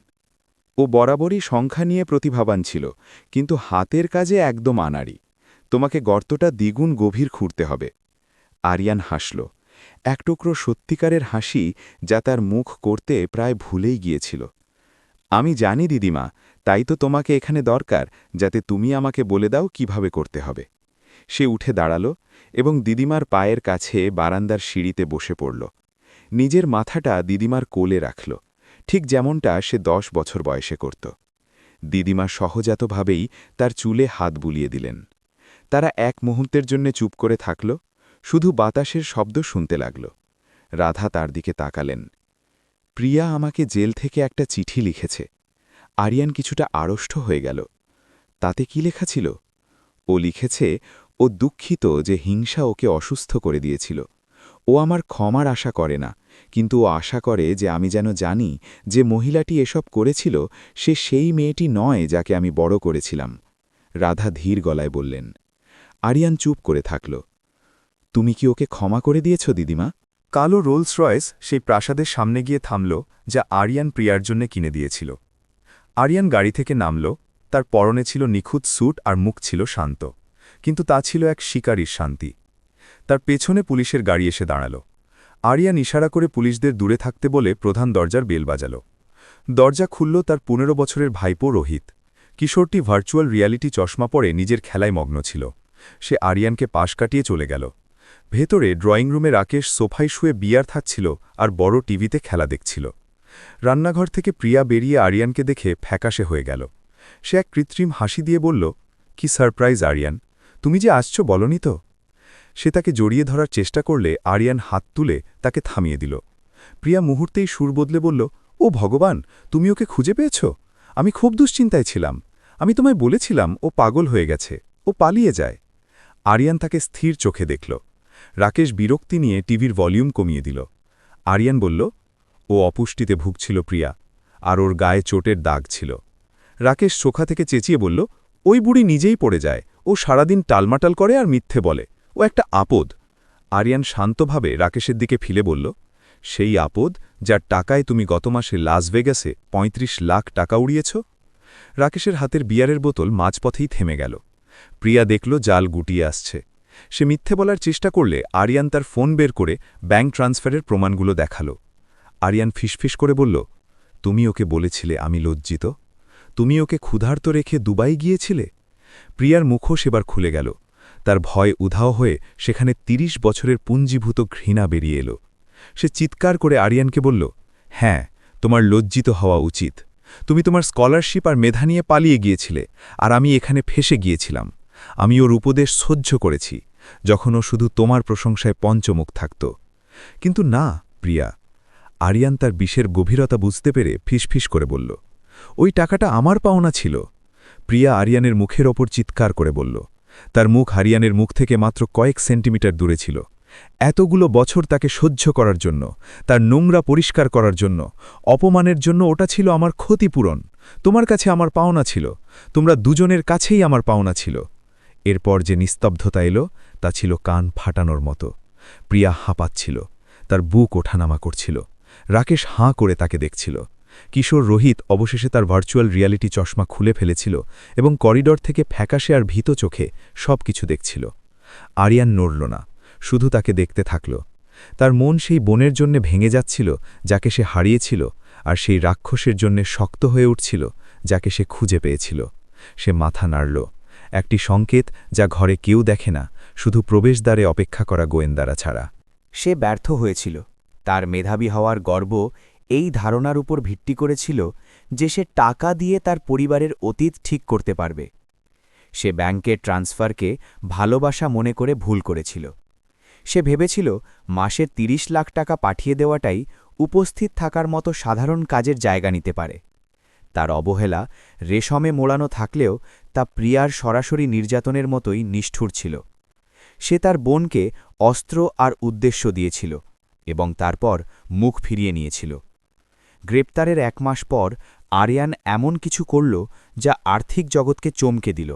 ও বরাবরই সংখ্যা নিয়ে প্রতিভাবান ছিল, কিন্তু হাতের কাজে একদম আনাড়ি। তোমাকে গর্তটা দ্বিগুণ গভীর খুঁড়তে হবে। আরিয়ান হাসল, এক টুকরো সত্যিকারের হাসি যা তার মুখ করতে প্রায় ভুলেই গিয়েছিল। আমি জানি দিদিমা, তাই তো তোমাকে এখানে দরকার, যাতে তুমি আমাকে বলে দাও কিভাবে করতে হবে। সে উঠে দাঁড়াল এবং দিদিমার পায়ের কাছে বারান্দার সিঁড়িতে বসে পড়ল। নিজের মাথাটা দিদিমার কোলে রাখল, ঠিক যেমনটা সে ১০ বছর বয়সে করত। দিদিমা সহজাতভাবেই তার চুলে হাত বুলিয়ে দিলেন। তারা এক মুহূর্তের জন্য চুপ করে থাকল, শুধু বাতাসের শব্দ শুনতে লাগল। রাধা তার দিকে তাকালেন। প্রিয়া আমাকে জেল থেকে একটা চিঠি লিখেছে। আরিয়ান কিছুটা আড়ষ্ট হয়ে গেল। তাতে কি লেখা ছিল? ও লিখেছে ও দুঃখিত যে হিংসা ওকে অসুস্থ করে দিয়েছিল। ও আমার ক্ষমার আশা করে না, কিন্তু ও আশা করে যে আমি যেন জানি যে মহিলাটি এসব করেছিল সে সেই মেয়েটি নয় যাকে আমি বড় করেছিলাম। রাধা ধীর গলায় বললেন। আরিয়ান চুপ করে থাকল। তুমি কি ওকে ক্ষমা করে দিয়েছ দিদিমা? কালো রোলস রয়েস সেই প্রাসাদের সামনে গিয়ে থামল, যা আরিয়ান প্রিয়ার জন্য কিনে দিয়েছিল। আরিয়ান গাড়ি থেকে নামল। তার পরনে ছিল নিখুঁত স্যুট আর মুখ ছিল শান্ত, কিন্তু তা ছিল এক শিকারীর শান্তি। তার পেছনে পুলিশের গাড়ি এসে দাঁড়াল। আরিয়ান ইশারা করে পুলিশদের দূরে থাকতে বলে প্রধান দরজার বেল বাজাল। দরজা খুলল তার ১৫ বছরের ভাইপো রোহিত। কিশোরটি ভার্চুয়াল রিয়ালিটি চশমা পরে নিজের খেলায় মগ্ন ছিল। সে আরিয়ানকে পাশ কাটিয়ে চলে গেল। ভেতরে ড্রয়িং রুমে রাকেশ সোফায় শুয়ে বিয়ার থাকছিল আর বড় টিভিতে খেলা দেখছিল। রান্নাঘর থেকে প্রিয়া বেরিয়ে আরিয়ানকে দেখে ফ্যাকাশে হয়ে গেল। সে এক কৃত্রিম হাসি দিয়ে বলল, কি সারপ্রাইজ আরিয়ান, তুমি যে আসছো বলনি তো? সে তাকে জড়িয়ে ধরার চেষ্টা করলে আরিয়ান হাত তুলে তাকে থামিয়ে দিল। প্রিয়া মুহূর্তেই সুর বদলে বলল, ও ভগবান, তুমি ওকে খুঁজে পেয়েছ? আমি খুব দুশ্চিন্তায় ছিলাম। আমি তোমায় বলেছিলাম ও পাগল হয়ে গেছে, ও পালিয়ে যায়। আরিয়ান তাকে স্থির চোখে দেখল। রাকেশ বিরক্তি নিয়ে টিভির ভলিউম কমিয়ে দিল। আরিয়ান বলল, ও অপুষ্টিতে ভুগছিল প্রিয়া, আর ওর গায়ে চোটের দাগ ছিল। রাকেশ সোফা থেকে চেঁচিয়ে বলল, ওই বুড়ি নিজেই পড়ে যায়, ও সারাদিন টালমাটাল করে আর মিথ্যে বলে, ও একটা আপদ। আরিয়ান শান্তভাবে রাকেশের দিকে ফিরে বলল, সেই আপদ যার টাকায় তুমি গত মাসে লাস ভেগাসে ৩৫ লাখ টাকা উড়িয়েছ। রাকেশের হাতের বিয়ারের বোতল মাঝপথেই থেমে গেল। প্রিয়া দেখল জাল গুটিয়ে আসছে। সে মিথ্যে বলার চেষ্টা করলে আরিয়ান তার ফোন বের করে ব্যাংক ট্রান্সফারের প্রমাণগুলো দেখাল। আরিয়ান ফিসফিস করে বলল, তুমি ওকে বলেছিলে আমি লজ্জিত? তুমি ওকে ক্ষুধার্ত রেখে দুবাই গিয়েছিলে? প্রিয়ার মুখও সেবার খুলে গেল। তার ভয় উধাও হয়ে সেখানে ৩০ বছরের পুঞ্জীভূত ঘৃণা বেরিয়ে এলো। সে চিৎকার করে আরিয়ানকে বলল, হ্যাঁ, তোমার লজ্জিত হওয়া উচিত। তুমি তোমার স্কলারশিপ আর মেধা নিয়ে পালিয়ে গিয়েছিলে, আর আমি এখানে ফেসে গিয়েছিলাম। আমি ওর উপদেশ সহ্য করেছি, যখন ও শুধু তোমার প্রশংসায় পঞ্চমুখ থাকত। কিন্তু না, প্রিয়া। আরিয়ান তার বিষের গভীরতা বুঝতে পেরে ফিসফিস করে বলল, ওই টাকাটা আমার পাওনা ছিল। প্রিয়া আরিয়ানের মুখের ওপর চিৎকার করে বলল। তার মুখ আরিয়ানের মুখ থেকে মাত্র কয়েক সেন্টিমিটার দূরে ছিল। এতগুলো বছর তাকে সহ্য করার জন্য, তার নোংরা পরিষ্কার করার জন্য, অপমানের জন্য ওটা ছিল আমার ক্ষতিপূরণ। তোমার কাছে আমার পাওনা ছিল, তোমরা দুজনের কাছেই আমার পাওনা ছিল। এরপর যে নিস্তব্ধতা এলো তা ছিল কান ফাটানোর মতো। প্রিয়া হাঁপাচ্ছিল, তার বুক ওঠানামা করছিল। রাকেশ হাঁ করে তাকে দেখছিল। কিশোর রোহিত অবশেষে তার ভার্চুয়াল রিয়ালিটি চশমা খুলে ফেলেছিল এবং করিডর থেকে ফ্যাকাশে আর ভীত চোখে সবকিছু দেখছিল। আরিয়ান নড়ল না, শুধু তাকে দেখতে থাকল। তার মন সেই বোনের জন্যে ভেঙে যাচ্ছিল যাকে সে হারিয়েছিল, আর সেই রাক্ষসের জন্যে শক্ত হয়ে উঠছিল যাকে সে খুঁজে পেয়েছিল। সে মাথা নাড়ল, একটি সংকেত যা ঘরে কেউ দেখে না, শুধু প্রবেশদ্বারে অপেক্ষা করা গোয়েন্দারা ছাড়া। সে ব্যর্থ হয়েছিল। তার মেধাবী হওয়ার গর্ব এই ধারণার উপর ভিত্তি করেছিল যে সে টাকা দিয়ে তার পরিবারের অতীত ঠিক করতে পারবে। সে ব্যাংকের ট্রান্সফারকে ভালোবাসা মনে করে ভুল করেছিল। সে ভেবেছিল মাসের ৩০ লাখ টাকা পাঠিয়ে দেওয়াটাই উপস্থিত থাকার মতো সাধারণ কাজের জায়গা নিতে পারে। তার অবহেলা রেশমে মোড়ানো থাকলেও তা প্রিয়ার সরাসরি নির্যাতনের মতোই নিষ্ঠুর ছিল। সে তার বোনকে অস্ত্র আর উদ্দেশ্য দিয়েছিল এবং তারপর মুখ ফিরিয়ে নিয়েছিল। গ্রেপ্তারের ১ মাস পর আরিয়ান এমন কিছু করল যা আর্থিক জগৎকে চমকে দিল।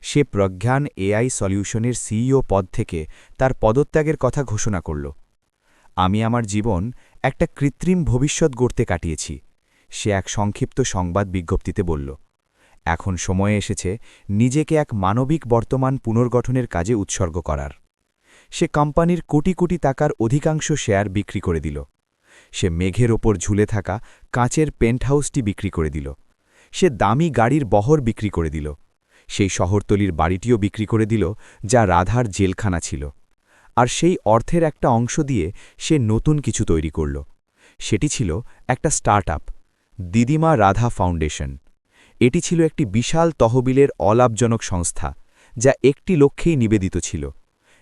সে প্রজ্ঞান এআই সলিউশনের সিইও পদ থেকে তার পদত্যাগের কথা ঘোষণা করল। আমি আমার জীবন একটা কৃত্রিম ভবিষ্যৎ গড়তে কাটিয়েছি, সে এক সংক্ষিপ্ত সংবাদ বিজ্ঞপ্তিতে বলল। এখন সময় এসেছে নিজেকে এক মানবিক বর্তমান পুনর্গঠনের কাজে উৎসর্গ করার। সে কোম্পানির কোটি কোটি টাকার অধিকাংশ শেয়ার বিক্রি করে দিল। সে মেঘের ওপর ঝুলে থাকা কাঁচের পেন্টহাউসটি বিক্রি করে দিল। সে দামি গাড়ির বহর বিক্রি করে দিল। সেই শহরতলির বাড়িটিও বিক্রি করে দিল যা রাধার জেলখানা ছিল। আর সেই অর্থের একটা অংশ দিয়ে সে নতুন কিছু তৈরি করল। সেটি ছিল একটা স্টার্টআপ, দিদিমা রাধা ফাউন্ডেশন। এটি ছিল একটি বিশাল তহবিলের অলাভজনক সংস্থা যা একটি লক্ষ্যেই নিবেদিত ছিল,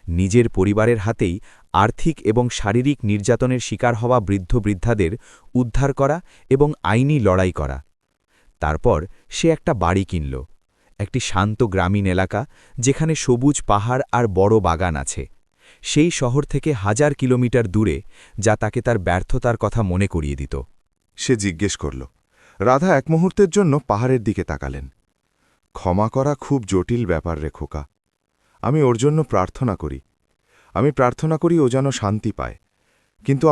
নিজের পরিবারের হাতেই আর্থিক এবং শারীরিক নির্যাতনের শিকার হওয়া বৃদ্ধ-বৃদ্ধাদের উদ্ধার করা এবং আইনি লড়াই করা। তারপর সে একটা বাড়ি কিনল, একটি শান্ত গ্রামীণ এলাকা যেখানে সবুজ পাহাড় আর বড় বাগান আছে, সেই শহর থেকে ১০০০ কিলোমিটার দূরে, যা তাকে তার ব্যর্থতার কথা মনে করিয়ে দিত। সে জিজ্ঞেস করল। রাধা এক মুহূর্তের জন্য পাহাড়ের দিকে তাকালেন। ক্ষমা করা খুব জটিল ব্যাপার রে খোকা। আমি ওর জন্য প্রার্থনা করি। আমি প্রার্থনা করি ও যেন শান্তি পায়। কিন্তু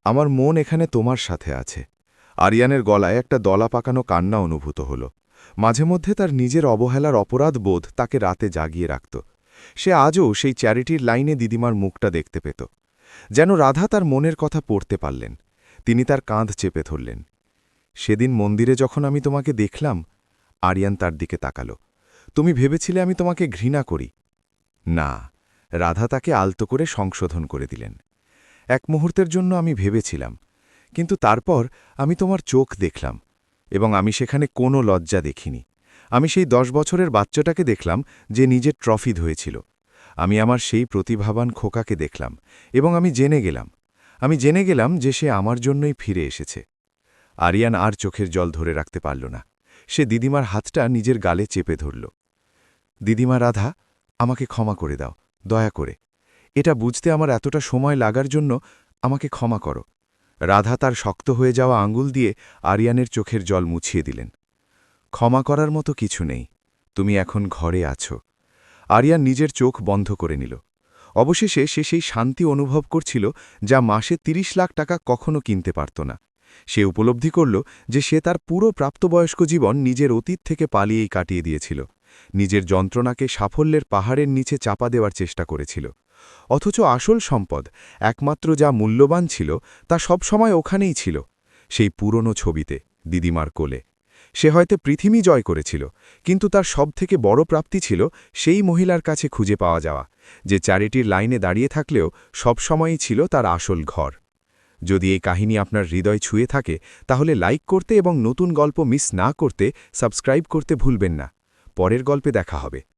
আমার মন এখানে তোমার সাথে আছে। আরিয়ানের গলায় একটা দলা পাকানো কান্না অনুভূত হল। মাঝে মধ্যে তার নিজের অবহেলার অপরাধ বোধ তাকে রাতে জাগিয়ে রাখত। সে আজও সেই চ্যারিটির লাইনে দিদিমার মুখটা দেখতে পেত। যেন রাধা তার মনের কথা পড়তে পারলেন। তিনি তার কাঁধ চেপে ধরলেন। সেদিন মন্দিরে যখন আমি তোমাকে দেখলাম, আরিয়ান তার দিকে তাকাল। তুমি ভেবেছিলে আমি তোমাকে ঘৃণা করি। না, রাধা তাকে আলতো করে সংশোধন করে দিলেন। এক মুহূর্তের জন্য আমি ভেবেছিলাম, কিন্তু তারপর আমি তোমার চোখ দেখলাম এবং আমি সেখানে কোনো লজ্জা দেখিনি। আমি সেই ১০ বছরের বাচ্চাটাকে দেখলাম যে নিজের ট্রফি ধুয়েছিল। আমি আমার সেই প্রতিভাবান খোকাকে দেখলাম এবং আমি জেনে গেলাম যে সে আমার জন্যই ফিরে এসেছে। আরিয়ান আর চোখের জল ধরে রাখতে পারল না। সে দিদিমার হাতটা নিজের গালে চেপে ধরল। দিদিমা রাধা, আমাকে ক্ষমা করে দাও, দয়া করে। এটা বুঝতে আমার এতটা সময় লাগার জন্য আমাকে ক্ষমা করো। রাধা তার শক্ত হয়ে যাওয়া আঙ্গুল দিয়ে আরিয়ানের চোখের জল মুছিয়ে দিলেন। ক্ষমা করার মতো কিছু নেই, তুমি এখন ঘরে আছো। আরিয়ান নিজের চোখ বন্ধ করে নিল। অবশেষে সে সেই শান্তি অনুভব করছিল যা মাসে ৩০ লাখ টাকা কখনো কিনতে পারত না। সে উপলব্ধি করল যে সে তার পুরো প্রাপ্তবয়স্ক জীবন নিজের অতীত থেকে পালিয়েই কাটিয়ে দিয়েছিল, নিজের যন্ত্রণাকে সাফল্যের পাহাড়ের নিচে চাপা দেওয়ার চেষ্টা করেছিল। অথচ আসল সম্পদ, একমাত্র যা মূল্যবান ছিল, তা সবসময় ওখানেই ছিল, সেই পুরনো ছবিতে, দিদিমার কোলে। সে হয়তো পৃথিবী জয় করেছিল, কিন্তু তার সবথেকে বড় প্রাপ্তি ছিল সেই মহিলার কাছে খুঁজে পাওয়া যাওয়া, যে চ্যারিটির লাইনে দাঁড়িয়ে থাকলেও সবসময়ই ছিল তার আসল ঘর। যদি এই কাহিনী আপনার হৃদয় ছুঁয়ে থাকে, তাহলে লাইক করতে এবং নতুন গল্প মিস না করতে সাবস্ক্রাইব করতে ভুলবেন না। পরের গল্পে দেখা হবে।